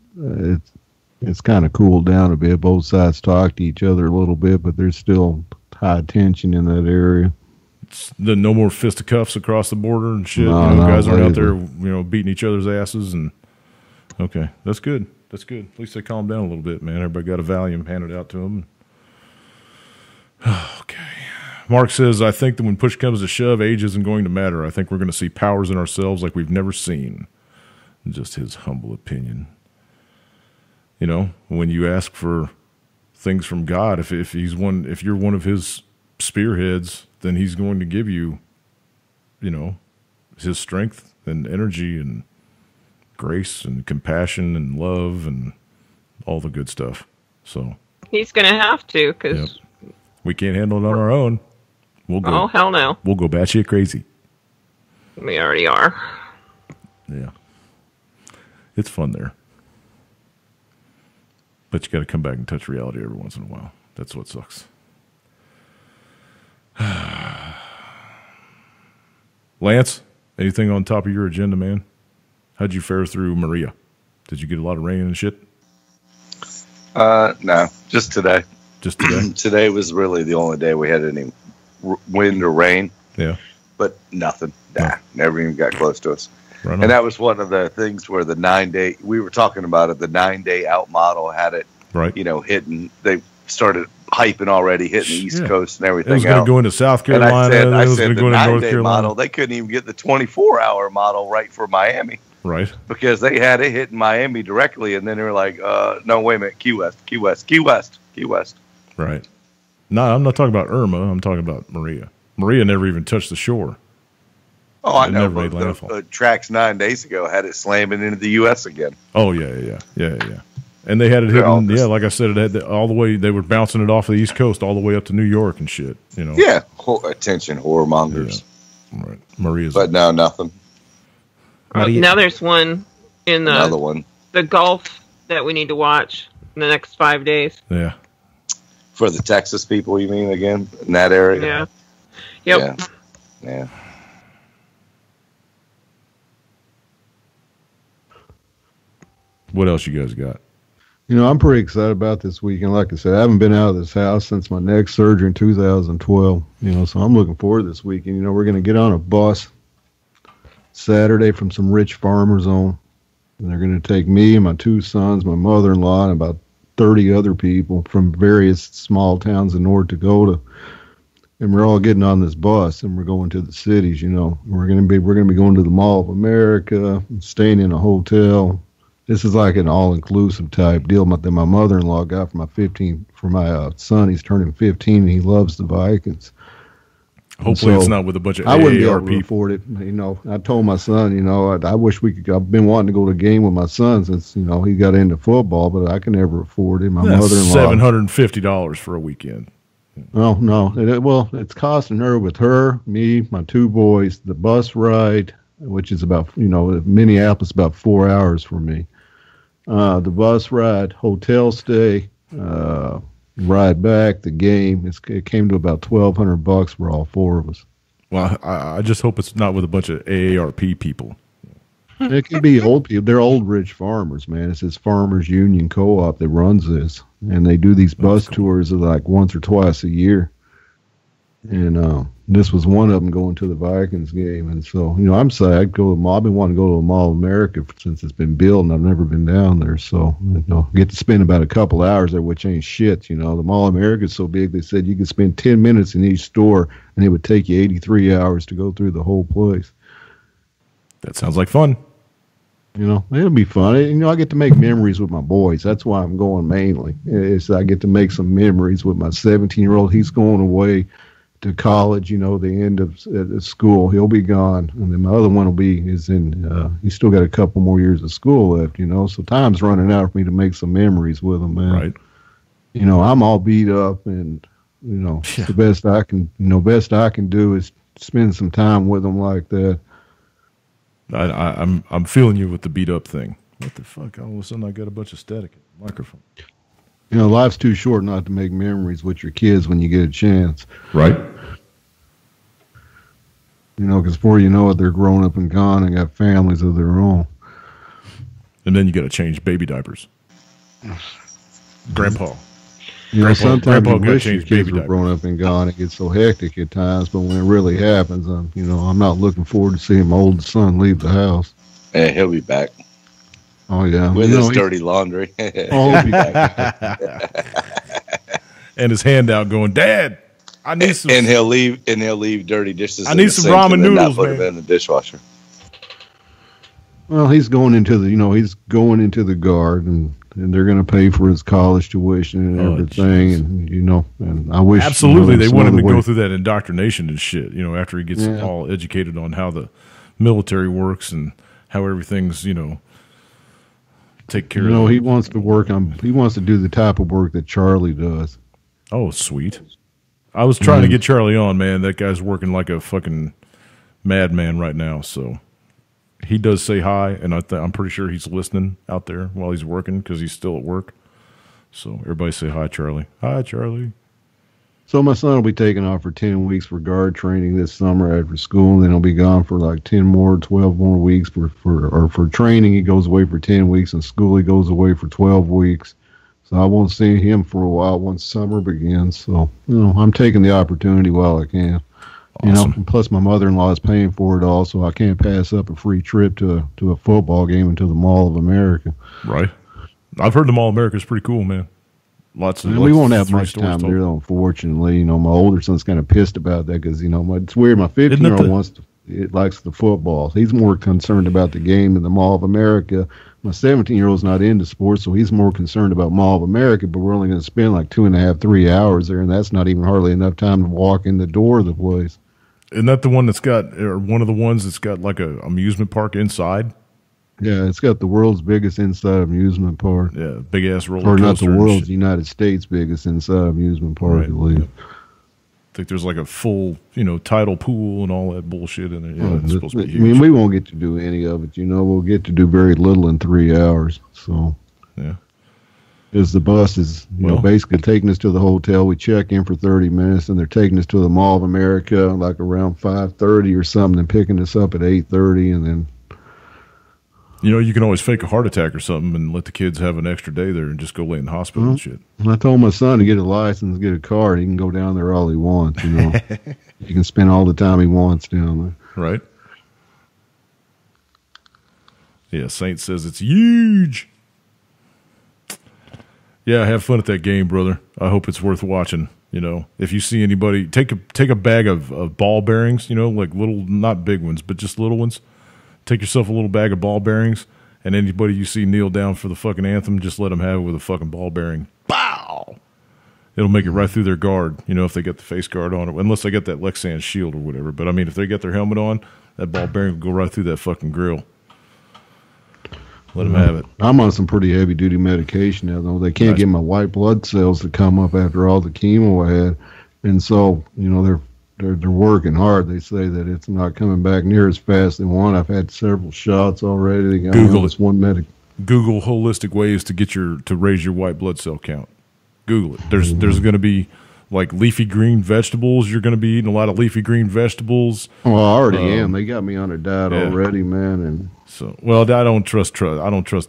Speaker 2: it's kind of cooled down a bit. Both sides talk to each other a little bit, but there's still high tension in that area.
Speaker 1: It's no more fisticuffs across the border and shit.
Speaker 2: No,
Speaker 1: guys aren't out there, beating each other's asses. And okay, that's good. That's good. At least they calmed down a little bit, man. Everybody got a Valium handed out to them. Okay. Mark says, I think that when push comes to shove, age isn't going to matter. I think we're going to see powers in ourselves like we've never seen. Just his humble opinion. When you ask for things from God, if you're one of his spearheads, then he's going to give you, his strength and energy and grace and compassion and love and all the good stuff. So
Speaker 3: he's going to have to, because
Speaker 1: we can't handle it on our own.
Speaker 3: Oh, hell no.
Speaker 1: We'll go batshit crazy.
Speaker 3: We already are.
Speaker 1: Yeah. It's fun there. But you got to come back and touch reality every once in a while. That's what sucks. Lance, anything on top of your agenda, man? How'd you fare through Maria? Did you get a lot of rain and shit?
Speaker 4: No, just today.
Speaker 1: Just today?
Speaker 4: Today was really the only day we had any wind or rain.
Speaker 1: Yeah.
Speaker 4: But nothing. Nah, never even got close to us.
Speaker 1: Right on.
Speaker 4: And that was one of the things where the 9-day, we were talking about it, the 9-day out model had it,
Speaker 1: right.
Speaker 4: Hitting. They started hyping already, hitting the East Coast and everything.
Speaker 1: It was going to go into South Carolina.
Speaker 4: And I
Speaker 1: it was
Speaker 4: said
Speaker 1: going to
Speaker 4: the
Speaker 1: go into North
Speaker 4: 9-day
Speaker 1: Carolina.
Speaker 4: model, they couldn't even get the 24-hour model right for Miami.
Speaker 1: Right.
Speaker 4: Because they had it hitting Miami directly, and then they were like, no, wait a minute, Key West, Key West, Key West, Key West.
Speaker 1: Right. No, I'm not talking about Irma. I'm talking about Maria. Maria never even touched the shore.
Speaker 4: Oh, I know.
Speaker 1: Never made
Speaker 4: But
Speaker 1: landfall.
Speaker 4: the tracks 9 days ago had it slamming into the U.S. again.
Speaker 1: Oh, yeah. And they had it hitting, like I said, it had all the way, they were bouncing it off the East Coast all the way up to New York and shit, you know.
Speaker 4: Yeah. Attention, horror mongers.
Speaker 1: Yeah. Right. Maria's.
Speaker 4: But no, nothing.
Speaker 3: Now there's one in
Speaker 4: Another one.
Speaker 3: the Gulf that we need to watch in the next 5 days.
Speaker 1: Yeah.
Speaker 4: For the Texas people, you mean, again, in that area?
Speaker 3: Yeah. Yep.
Speaker 4: Yeah.
Speaker 1: What else you guys got?
Speaker 2: You know, I'm pretty excited about this weekend. Like I said, I haven't been out of this house since my neck surgery in 2012. You know, so I'm looking forward to this weekend. You know, we're going to get on a bus Saturday from some rich farmers on. And they're going to take me and my 2 sons, my mother-in-law, and about 30 other people from various small towns in North Dakota. And we're all getting on this bus and we're going to the cities, you know. We're going to be going to the Mall of America, staying in a hotel. This is like an all-inclusive type deal that my mother-in-law got for my son. He's turning 15 and he loves the Vikings.
Speaker 1: Hopefully it's not with a bunch of
Speaker 2: I wouldn't be able to
Speaker 1: AARP.
Speaker 2: afford it. You know, I told my son, you know, I wish we could. I've been wanting to go to a game with my son since, you know, he got into football, but I can never afford it. My
Speaker 1: That's
Speaker 2: mother-in-law.
Speaker 1: $750 for a weekend.
Speaker 2: Oh, no. Well, it's costing her with her, me, my 2 boys, the bus ride, which is about, you know, Minneapolis, about 4 hours for me. The bus ride, hotel stay, ride back, the game. It came to about $1,200 for all 4 of us.
Speaker 1: Well, I just hope it's not with a bunch of AARP people.
Speaker 2: It could be old people. They're old rich farmers, man. It's this Farmers Union Co-op that runs this, and they do these bus tours like once or twice a year. And this was one of them going to the Vikings game. And so, you know, I'm sad. I've been wanting to go to the Mall of America since it's been built, and I've never been down there. So, you know, get to spend about a couple hours there, which ain't shit. You know, the Mall of America is so big, they said you could spend 10 minutes in each store, and it would take you 83 hours to go through the whole place.
Speaker 1: That sounds like fun.
Speaker 2: You know, it'll be fun. You know, I get to make memories with my boys. That's why I'm going mainly. I get to make some memories with my 17-year-old. He's going away to college, you know, the end of school. He'll be gone. And then my other one he's still got a couple more years of school left, you know. So time's running out for me to make some memories with him, man.
Speaker 1: Right.
Speaker 2: You know, I'm all beat up and, you know, the best I can do is spend some time with him like that.
Speaker 1: I'm feeling you with the beat up thing. What the fuck? All of a sudden I got a bunch of static in the microphone.
Speaker 2: You know, life's too short not to make memories with your kids when you get a chance.
Speaker 1: Right.
Speaker 2: You know, because before you know it, they're grown up and gone and got families of their own.
Speaker 1: And then you got to change baby diapers. Grandpa.
Speaker 2: You know, sometimes you
Speaker 1: got
Speaker 2: wish your
Speaker 1: changed
Speaker 2: kids
Speaker 1: baby
Speaker 2: were
Speaker 1: diapers.
Speaker 2: grown up and gone. It gets so hectic at times, but when it really happens, I'm not looking forward to seeing my oldest son leave the house.
Speaker 4: Yeah, he'll be back.
Speaker 2: Oh, yeah.
Speaker 4: With his dirty laundry.
Speaker 2: He'll be back.
Speaker 1: And his hand out going, Dad, I need some.
Speaker 4: And he'll leave dirty dishes.
Speaker 1: I need some ramen noodles,
Speaker 4: put
Speaker 1: man.
Speaker 4: them in the dishwasher.
Speaker 2: Well, he's going into the guard, and they're going to pay for his college tuition and everything.
Speaker 1: Geez.
Speaker 2: And, you know, and I wish.
Speaker 1: Absolutely. They want him to
Speaker 2: way.
Speaker 1: go through that indoctrination and shit, you know, after he gets all educated on how the military works and how everything's, you know, take care of.
Speaker 2: You know, he wants to do the type of work that Charlie does.
Speaker 1: Oh, sweet. I was trying to get Charlie on, man. That guy's working like a fucking madman right now. So he does say hi, and I'm pretty sure he's listening out there while he's working because he's still at work. So everybody say hi, Charlie. Hi, Charlie.
Speaker 2: So my son will be taking off for 10 weeks for guard training this summer after school, and then he'll be gone for like 12 more weeks for training. He goes away for 10 weeks, and school he goes away for 12 weeks. So I won't see him for a while once summer begins. So, you know, I'm taking the opportunity while I can.
Speaker 1: Awesome.
Speaker 2: You know, and plus my mother-in-law is paying for it all, so I can't pass up a free trip to a football game into the Mall of America.
Speaker 1: Right. I've heard the Mall of America is pretty cool, man. Lots of.
Speaker 2: And we won't have
Speaker 1: three
Speaker 2: much
Speaker 1: stories
Speaker 2: time
Speaker 1: told.
Speaker 2: there, though, unfortunately. You know, my older son's kind of pissed about that because, you know, it's weird. My 15-year-old likes the football. He's more concerned about the game than the Mall of America. My 17-year-old's not into sports, so he's more concerned about Mall of America, but we're only going to spend like 2.5, 3 hours there, and that's not even hardly enough time to walk in the door of the place.
Speaker 1: Isn't that the one that's got, or one of the ones that's got like a amusement park inside?
Speaker 2: Yeah, it's got the world's biggest inside amusement park.
Speaker 1: Yeah, big ass roller
Speaker 2: Or
Speaker 1: coaster.
Speaker 2: not the world's, United States' biggest inside amusement park,
Speaker 1: Right.
Speaker 2: I believe.
Speaker 1: I think there's like a full, tidal pool and all that bullshit in there. Yeah, it's supposed to be
Speaker 2: I
Speaker 1: huge.
Speaker 2: mean, we won't get to do any of it. You know, we'll get to do very little in 3 hours. So,
Speaker 1: Yeah.
Speaker 2: Because the bus is, basically taking us to the hotel. We check in for 30 minutes, and they're taking us to the Mall of America like around 5:30 or something, and picking us up at 8:30, and then.
Speaker 1: You can always fake a heart attack or something and let the kids have an extra day there and just go lay in the hospital and shit.
Speaker 2: And I told my son to get a license, get a card. He can go down there all he wants. You know, he can spend all the time he wants down there.
Speaker 1: Right? Yeah, Saint says it's huge. Yeah, have fun at that game, brother. I hope it's worth watching. If you see anybody, take a bag of ball bearings, like little, not big ones, but just little ones. Take yourself a little bag of ball bearings, and anybody you see kneel down for the fucking anthem, just let them have it with a fucking ball bearing. Bow! It'll make it right through their guard, if they got the face guard on, unless they got that Lexan shield or whatever. But, I mean, if they got their helmet on, that ball bearing will go right through that fucking grill. Let them have it.
Speaker 2: I'm on some pretty heavy-duty medication now, though. They can't get my white blood cells to come up after all the chemo I had. And so, they're working hard. They say that it's not coming back near as fast as they want. I've had several shots already. They got
Speaker 1: Google
Speaker 2: this one
Speaker 1: Google holistic ways to raise your white blood cell count. Google it. There's going to be like leafy green vegetables. You're going to be eating a lot of leafy green vegetables.
Speaker 2: Well, I already am. They got me on a diet already, man. And
Speaker 1: so, I don't trust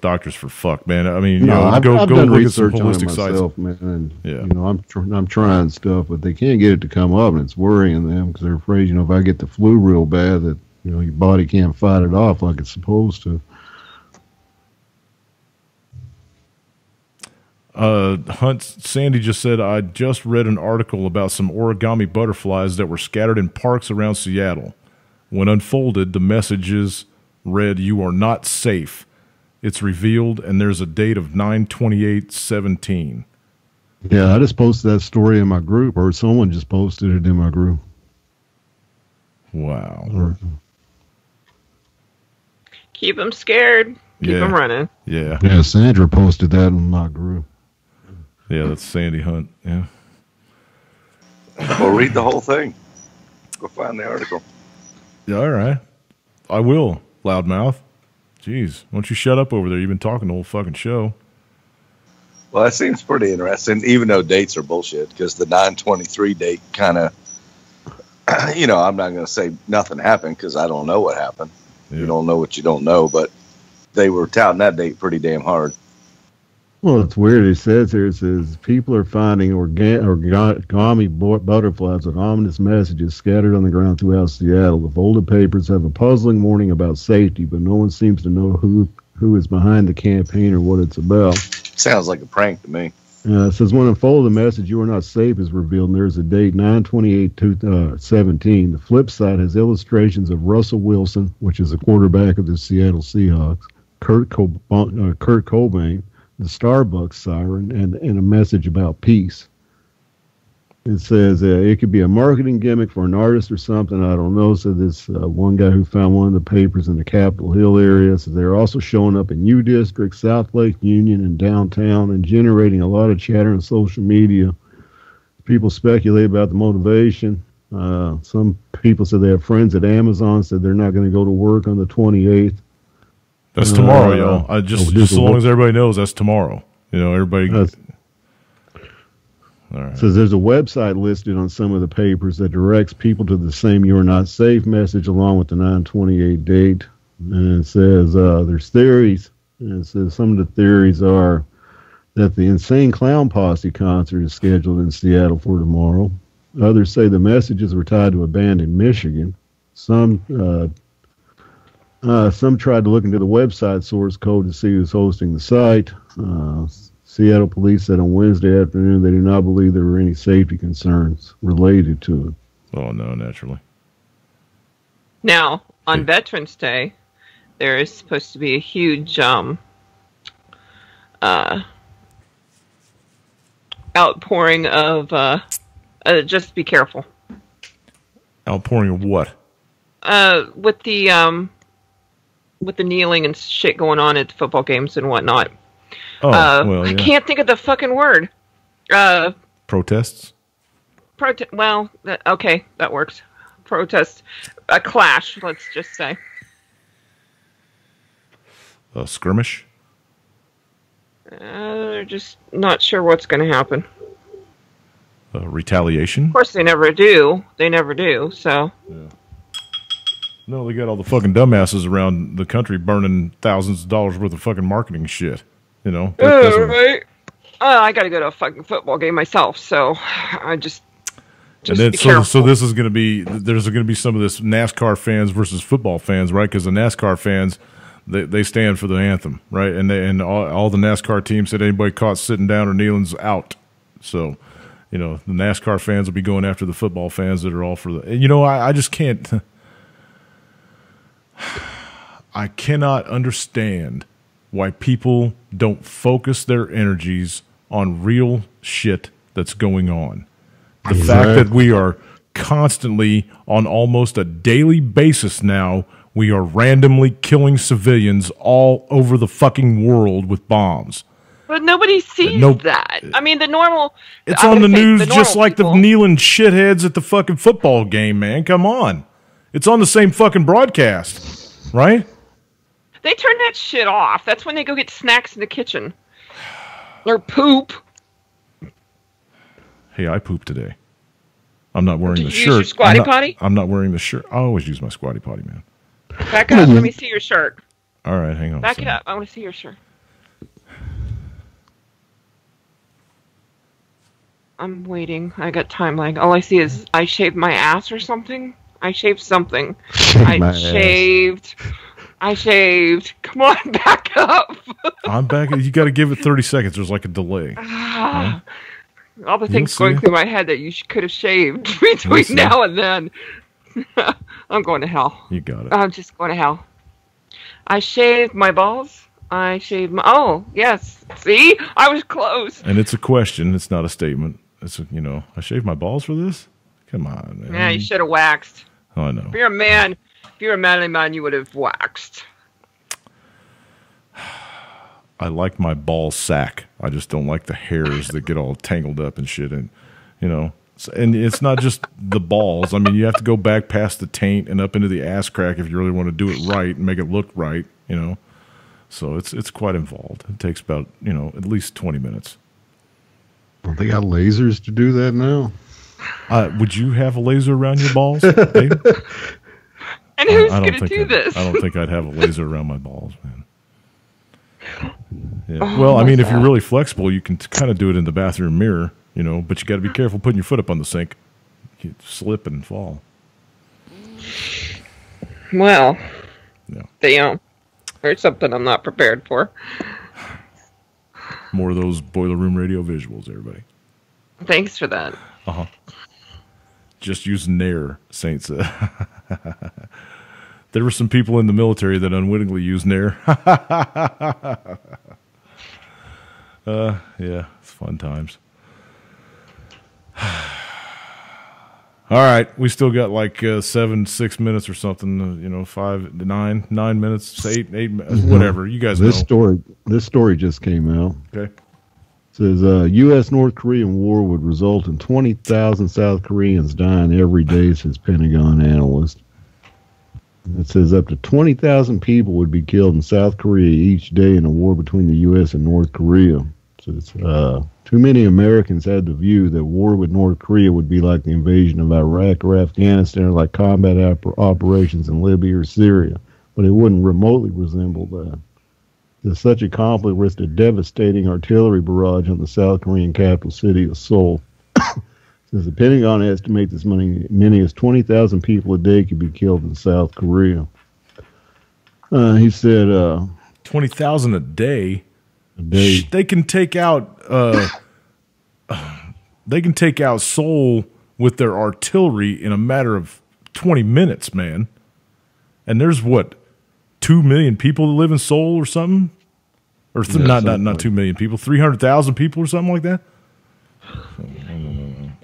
Speaker 1: doctors for fuck, man. I mean,
Speaker 2: I've
Speaker 1: go
Speaker 2: done
Speaker 1: look
Speaker 2: research
Speaker 1: at some
Speaker 2: on it
Speaker 1: holistic
Speaker 2: myself,
Speaker 1: sites.
Speaker 2: man. And I'm trying stuff, but they can't get it to come up, and it's worrying them because they're afraid, if I get the flu real bad, that your body can't fight it off like it's supposed to.
Speaker 1: Sandy just said, I just read an article about some origami butterflies that were scattered in parks around Seattle. When unfolded, the messages read, "You are not safe." It's revealed, and there's a date of 9/28/17.
Speaker 2: Yeah, I just posted that story in my group, or someone just posted it in my group.
Speaker 1: Wow.
Speaker 3: Keep them scared. Keep them running.
Speaker 1: Yeah.
Speaker 2: Yeah, Sandra posted that in my group.
Speaker 1: Yeah, that's Sandy Hunt. Yeah.
Speaker 4: Well, read the whole thing. Go find the article.
Speaker 1: Yeah, all right. I will, loudmouth. Jeez, why don't you shut up over there? You've been talking the whole fucking show.
Speaker 4: Well, that seems pretty interesting, even though dates are bullshit, because the 9/23 date kind of, I'm not going to say nothing happened because I don't know what happened. Yeah. You don't know what you don't know, but they were touting that date pretty damn hard.
Speaker 2: Well, it's weird. It says people are finding origami butterflies with ominous messages scattered on the ground throughout Seattle. The folded papers have a puzzling warning about safety, but no one seems to know who is behind the campaign or what it's about.
Speaker 4: Sounds like a prank to me.
Speaker 2: It says, when unfolded, the message "You are not safe" is revealed, and there's a date, 9/28/17. The flip side has illustrations of Russell Wilson, which is a quarterback of the Seattle Seahawks, Kurt Cobain, the Starbucks siren, and a message about peace. It says it could be a marketing gimmick for an artist or something. I don't know. So this one guy who found one of the papers in the Capitol Hill area says they're also showing up in U District, South Lake Union, and downtown, and generating a lot of chatter on social media. People speculate about the motivation. Some people said they have friends at Amazon said they're not going to go to work on the 28th.
Speaker 1: That's tomorrow, y'all. Just so long as everybody knows, that's tomorrow. Everybody. All right.
Speaker 2: Says there's a website listed on some of the papers that directs people to the same "You are not safe" message along with the 9/28 date. And it says there's theories. And it says some of the theories are that the Insane Clown Posse concert is scheduled in Seattle for tomorrow. Others say the messages were tied to a band in Michigan. Some tried to look into the website source code to see who's hosting the site. Seattle police said on Wednesday afternoon they do not believe there were any safety concerns related to it.
Speaker 1: Oh, no, naturally.
Speaker 3: Now, on Veterans Day, there is supposed to be a huge outpouring of just be careful.
Speaker 1: Outpouring of what?
Speaker 3: With the kneeling and shit going on at the football games and whatnot.
Speaker 1: Oh, well, yeah.
Speaker 3: I can't think of the fucking word.
Speaker 1: Protests?
Speaker 3: Well, okay, that works. Protest. A clash, let's just say.
Speaker 1: A skirmish?
Speaker 3: They're just not sure what's going to happen.
Speaker 1: Retaliation?
Speaker 3: Of course, they never do. They never do, so...
Speaker 1: Yeah. No, they got all the fucking dumbasses around the country burning thousands of dollars worth of fucking marketing shit. You know?
Speaker 3: Right. I got to go to a fucking football game myself, so I just
Speaker 1: and then,
Speaker 3: be careful.
Speaker 1: So this is going to be, there's going to be some of this NASCAR fans versus football fans, right? Because the NASCAR fans, they stand for the anthem, right? And all the NASCAR teams said anybody caught sitting down or kneeling's out. So, you know, the NASCAR fans will be going after the football fans that are all for the. And, you know, I just can't. I cannot understand why people don't focus their energies on real shit that's going on. The fact that we are constantly, on almost a daily basis now, we are randomly killing civilians all over the fucking world with bombs.
Speaker 3: But nobody sees that. I mean, the normal...
Speaker 1: It's on the news just like the kneeling shitheads at the fucking football game, man. Come on. It's on the same fucking broadcast, right?
Speaker 3: They turn that shit off. That's when they go get snacks in the kitchen. Or poop.
Speaker 1: Hey, I pooped today. I'm not wearing the shirt.
Speaker 3: Did you use your squatty potty?
Speaker 1: I'm not wearing the shirt. I always use my squatty potty, man.
Speaker 3: Back up. Let me see your shirt.
Speaker 1: All right, hang on.
Speaker 3: Back it up. I want to see your shirt. I'm waiting. I got time lag. All I see is I shaved my ass or something. I shaved something. I shaved. Come on, back up.
Speaker 1: I'm back. You got to give it 30 seconds. There's like a delay.
Speaker 3: Right? All the things going through my head that you could have shaved between now and then. I'm going to hell.
Speaker 1: You got it.
Speaker 3: I'm just going to hell. I shaved my balls. I shaved my... Oh, yes. See? I was close.
Speaker 1: And it's a question. It's not a statement. It's a, you know, I shaved my balls for this? Come on, man.
Speaker 3: Yeah, you should have waxed.
Speaker 1: Oh, I know.
Speaker 3: If you're a manly man, you would have waxed.
Speaker 1: I like my ball sack. I just don't like the hairs that get all tangled up and shit. And, you know, and it's not just the balls. I mean, you have to go back past the taint and up into the ass crack if you really want to do it right and make it look right, you know. So it's quite involved. It takes about, you know, at least 20 minutes.
Speaker 2: Well, they got lasers to do that now.
Speaker 1: Would you have a laser around your balls, Dave?
Speaker 3: And who's going to do this?
Speaker 1: I don't think I'd have a laser around my balls, man. Yeah. Oh, well, I mean, if you're really flexible, you can kind of do it in the bathroom mirror, you know, but you got to be careful putting your foot up on the sink. You slip and fall.
Speaker 3: Well,
Speaker 1: yeah.
Speaker 3: There's something I'm not prepared for.
Speaker 1: More of those Boiler Room Radio visuals, everybody.
Speaker 3: Thanks for that.
Speaker 1: Uh-huh. Just use Nair, Saints. There were some people in the military that unwittingly used Nair. Yeah, it's fun times. All right, we still got like 6 minutes or something. You know, 9 minutes, 8 minutes, whatever. You guys know.
Speaker 2: This story just came out.
Speaker 1: Okay.
Speaker 2: It says U.S.-North Korean war would result in 20,000 South Koreans dying every day, says Pentagon analyst. It says up to 20,000 people would be killed in South Korea each day in a war between the U.S. and North Korea. So it's, too many Americans had the view that war with North Korea would be like the invasion of Iraq or Afghanistan, or like combat operations in Libya or Syria, but it wouldn't remotely resemble that. Such a conflict risked a devastating artillery barrage on the South Korean capital city of Seoul. Says the Pentagon estimates as many as 20,000 people a day could be killed in South Korea. He said...
Speaker 1: 20,000 a day? They can take out Seoul with their artillery in a matter of 20 minutes, man. And there's what, 2 million people that live in Seoul or something? Or not 2 million people, 300,000 people or something like that?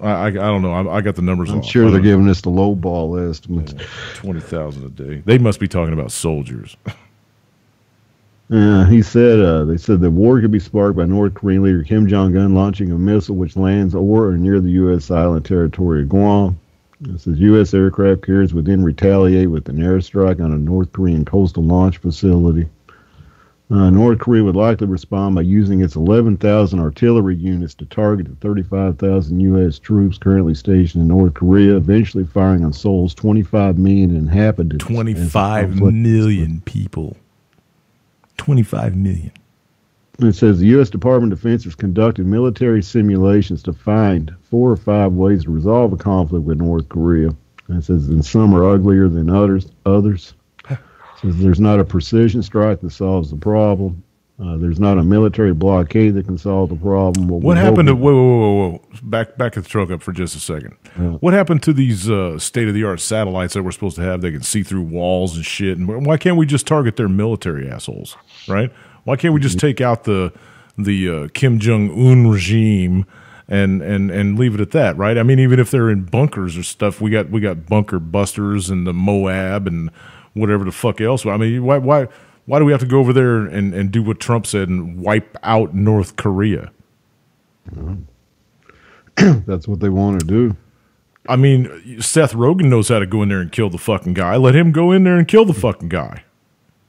Speaker 1: I don't know. I got the numbers.
Speaker 2: I'm sure they're giving us the low ball estimates.
Speaker 1: 20,000 a day. They must be talking about soldiers.
Speaker 2: He said they said the war could be sparked by North Korean leader Kim Jong-un launching a missile which lands over or near the U.S. island territory of Guam. It says U.S. aircraft carriers would then retaliate with an airstrike on a North Korean coastal launch facility. North Korea would likely respond by using its 11,000 artillery units to target the 35,000 U.S. troops currently stationed in North Korea, eventually firing on Seoul's 25 million inhabitants.
Speaker 1: 25 million people. 25 million.
Speaker 2: It says the U.S. Department of Defense has conducted military simulations to find 4 or 5 ways to resolve a conflict with North Korea. And it says, and some are uglier than others. Says there's not a precision strike that solves the problem. There's not a military blockade that can solve the problem.
Speaker 1: What happened to whoa. Back the truck up for just a second. What happened to these state-of-the-art satellites that we're supposed to have? They can see through walls and shit. And why can't we just target their military assholes, right? Why can't we just take out the Kim Jong-un regime and leave it at that, right? I mean, even if they're in bunkers or stuff, we got bunker busters and the Moab and whatever the fuck else. I mean, why do we have to go over there and do what Trump said and wipe out North Korea?
Speaker 2: That's what they want to do.
Speaker 1: I mean, Seth Rogen knows how to go in there and kill the fucking guy. Let him go in there and kill the fucking guy.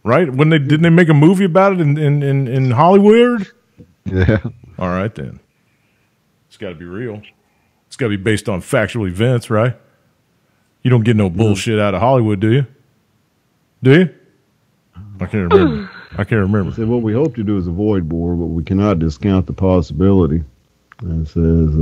Speaker 1: Right? Didn't they make a movie about it in Hollywood?
Speaker 2: Yeah.
Speaker 1: All right, then. It's got to be real. It's got to be based on factual events, right? You don't get no bullshit out of Hollywood, do you? Do you? I can't remember.
Speaker 2: It said, what we hope to do is avoid war, but we cannot discount the possibility. And it says,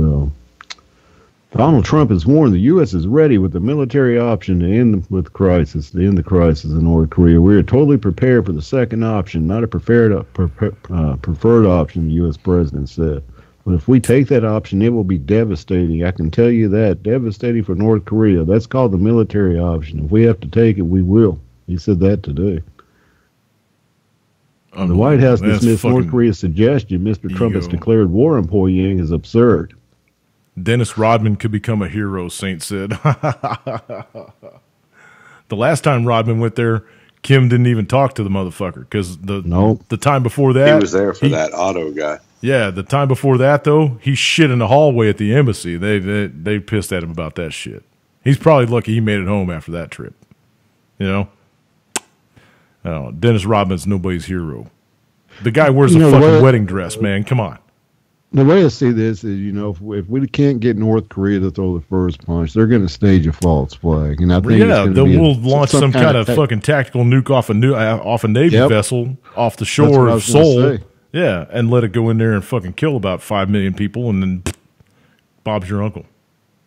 Speaker 2: Donald Trump has warned the U.S. is ready with the military option to end the crisis in North Korea. We are totally prepared for the second option, not a preferred option, the U.S. president said. But if we take that option, it will be devastating. I can tell you that. Devastating for North Korea. That's called the military option. If we have to take it, we will. He said that today. The White House dismissed North Korea's suggestion Mr. Trump has declared war on Pyongyang as absurd.
Speaker 1: Dennis Rodman could become a hero, Saint said. The last time Rodman went there, Kim didn't even talk to the motherfucker because the time before that,
Speaker 4: he was there for that auto guy.
Speaker 1: Yeah, the time before that though, he shit in the hallway at the embassy. They pissed at him about that shit. He's probably lucky he made it home after that trip. You know. Oh, Dennis Rodman's nobody's hero. The guy wears a fucking wedding dress, man. Come on.
Speaker 2: The way I see this is, if we can't get North Korea to throw the first punch, they're going to stage a false flag, and I think
Speaker 1: we'll launch some kind of fucking tactical nuke off a Navy vessel off the shore of Seoul. Yeah, and let it go in there and fucking kill about 5 million people, and then Bob's your uncle.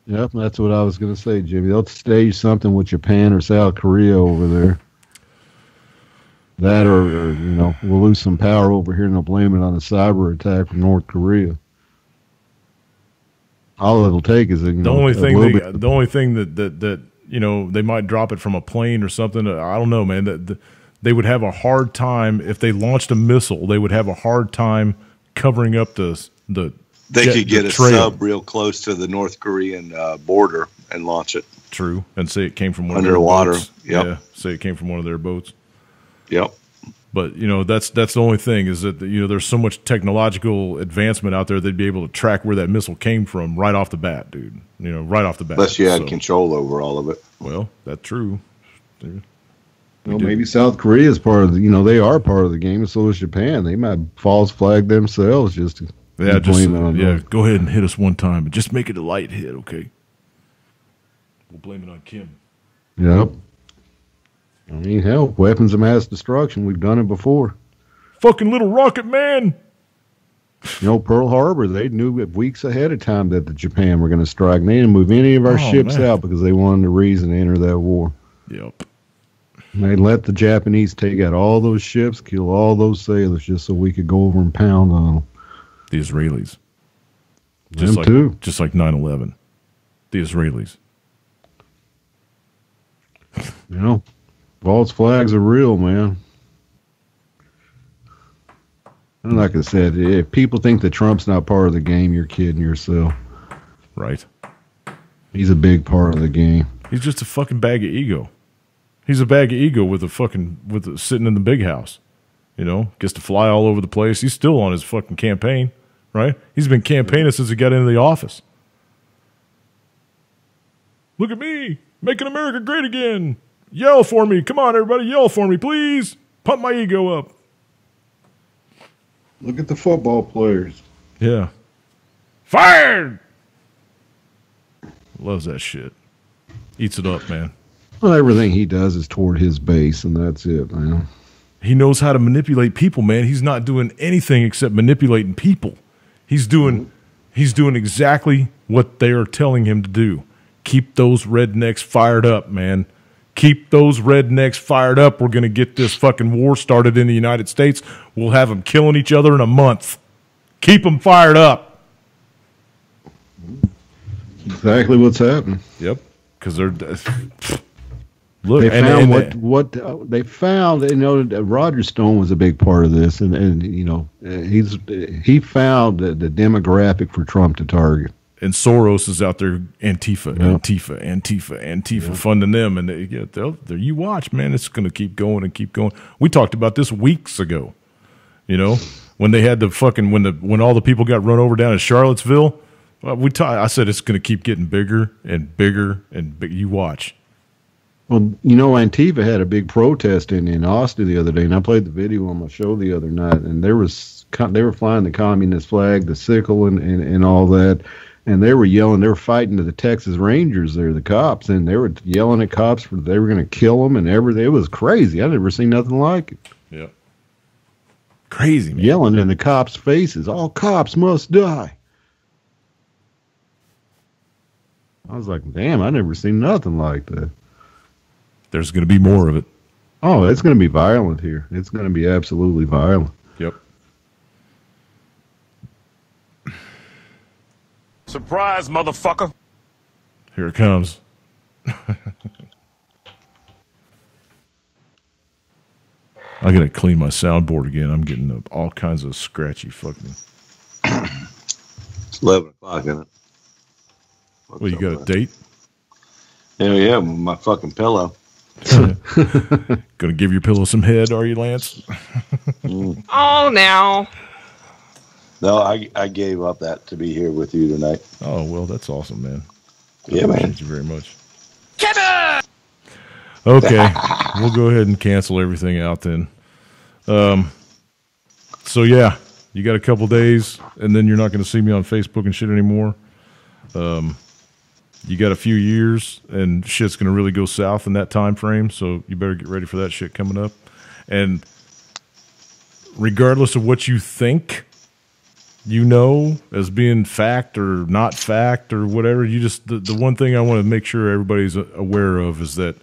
Speaker 2: Yep, that's what I was going to say, Jimmy. They'll stage something with Japan or South Korea over there. That or we'll lose some power over here and they'll blame it on a cyber attack from North Korea. All it'll take is the only
Speaker 1: thing that they might drop it from a plane or something. I don't know, man. They would have a hard time if they launched a missile. They would have a hard time covering up the.
Speaker 4: They could get a sub real close to the North Korean border and launch it.
Speaker 1: True, and say it came from one
Speaker 4: underwater.
Speaker 1: Of their boats.
Speaker 4: Yep.
Speaker 1: Yeah, say it came from one of their boats.
Speaker 4: Yep.
Speaker 1: But that's the only thing is that there's so much technological advancement out there they'd be able to track where that missile came from right off the bat, dude. Right off the bat.
Speaker 4: Unless you had control over all of it.
Speaker 1: Well, that's true.
Speaker 2: Maybe South Korea is part of they are part of the game, and so is Japan. They might false flag themselves just to blame it on them.
Speaker 1: Go ahead and hit us one time, but just make it a light hit, okay? We'll blame it on Kim.
Speaker 2: Yep. I mean, hell, weapons of mass destruction. We've done it before.
Speaker 1: Fucking little rocket man.
Speaker 2: Pearl Harbor, they knew weeks ahead of time that the Japan were going to strike. They didn't move any of our ships out because they wanted a reason to enter that war.
Speaker 1: Yep.
Speaker 2: They let the Japanese take out all those ships, kill all those sailors, just so we could go over and pound on them.
Speaker 1: The Israelis.
Speaker 2: Them too.
Speaker 1: Just like 9/11. The Israelis.
Speaker 2: You know, false flags are real, man. And like I said, if people think that Trump's not part of the game, you're kidding yourself.
Speaker 1: Right.
Speaker 2: He's a big part of the game.
Speaker 1: He's just a fucking bag of ego. He's a bag of ego sitting in the big house. You know, gets to fly all over the place. He's still on his fucking campaign, right? He's been campaigning since he got into the office. Look at me, making America great again. Yell for me. Come on, everybody, yell for me, please. Pump my ego up.
Speaker 2: Look at the football players.
Speaker 1: Yeah. Fired! Loves that shit. Eats it up, man.
Speaker 2: Well, everything he does is toward his base, and that's it, man.
Speaker 1: He knows how to manipulate people, man. He's not doing anything except manipulating people. He's doing exactly what they are telling him to do. Keep those rednecks fired up, man. Keep those rednecks fired up. We're going to get this fucking war started in the United States. We'll have them killing each other in a month. Keep them fired up.
Speaker 2: Exactly what's happening.
Speaker 1: Yep. Because they're... Look,
Speaker 2: they found what they found. You know, Roger Stone was a big part of this, and you know, he found the demographic for Trump to target.
Speaker 1: And Soros is out there, Antifa, funding them, and you watch, man, it's going to keep going and keep going. We talked about this weeks ago. You know, when they had the fucking when all the people got run over down in Charlottesville, I said it's going to keep getting bigger and bigger and big. You watch.
Speaker 2: Well, you know, Antifa had a big protest in Austin the other day, and I played the video on my show the other night, and they were flying the communist flag, the sickle, and all that, and they were yelling, they were fighting to the Texas Rangers there, the cops, and they were yelling at cops for they were going to kill them and everything. It was crazy. I never seen nothing like it.
Speaker 1: Yeah. Crazy, man.
Speaker 2: Yelling in the cops' faces, all cops must die. I was like, damn, I never seen nothing like that.
Speaker 1: There's going to be more of it.
Speaker 2: Oh, it's going to be violent here. It's going to be absolutely violent.
Speaker 1: Yep.
Speaker 5: Surprise, motherfucker.
Speaker 1: Here it comes. I got to clean my soundboard again. I'm getting all kinds of scratchy fucking...
Speaker 4: It's 11 o'clock, isn't it?
Speaker 1: Well, you got a date?
Speaker 4: Hell yeah, with my fucking pillow.
Speaker 1: Gonna give your pillow some head, are you, Lance?
Speaker 3: Oh, now.
Speaker 4: No, I gave up that to be here with you tonight.
Speaker 1: Oh, well, that's awesome, man.
Speaker 4: Yeah, man.
Speaker 1: Thank you very much. Kevin! Okay, we'll go ahead and cancel everything out then. So, yeah, you got a couple days, and then you're not going to see me on Facebook and shit anymore. You got a few years, and shit's going to really go south in that time frame, so you better get ready for that shit coming up. And regardless of what you think, you know, as being fact or not fact or whatever, you just the one thing I want to make sure everybody's aware of is that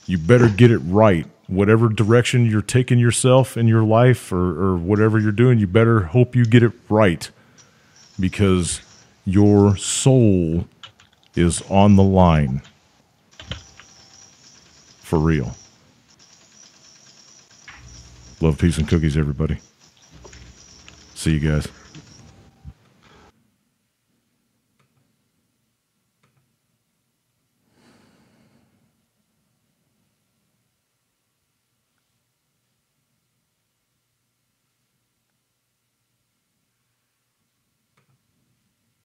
Speaker 1: you better get it right. Whatever direction you're taking yourself in your life or whatever you're doing, you better hope you get it right, because your soul is on the line. For real. Love, peace, and cookies, everybody. See you guys.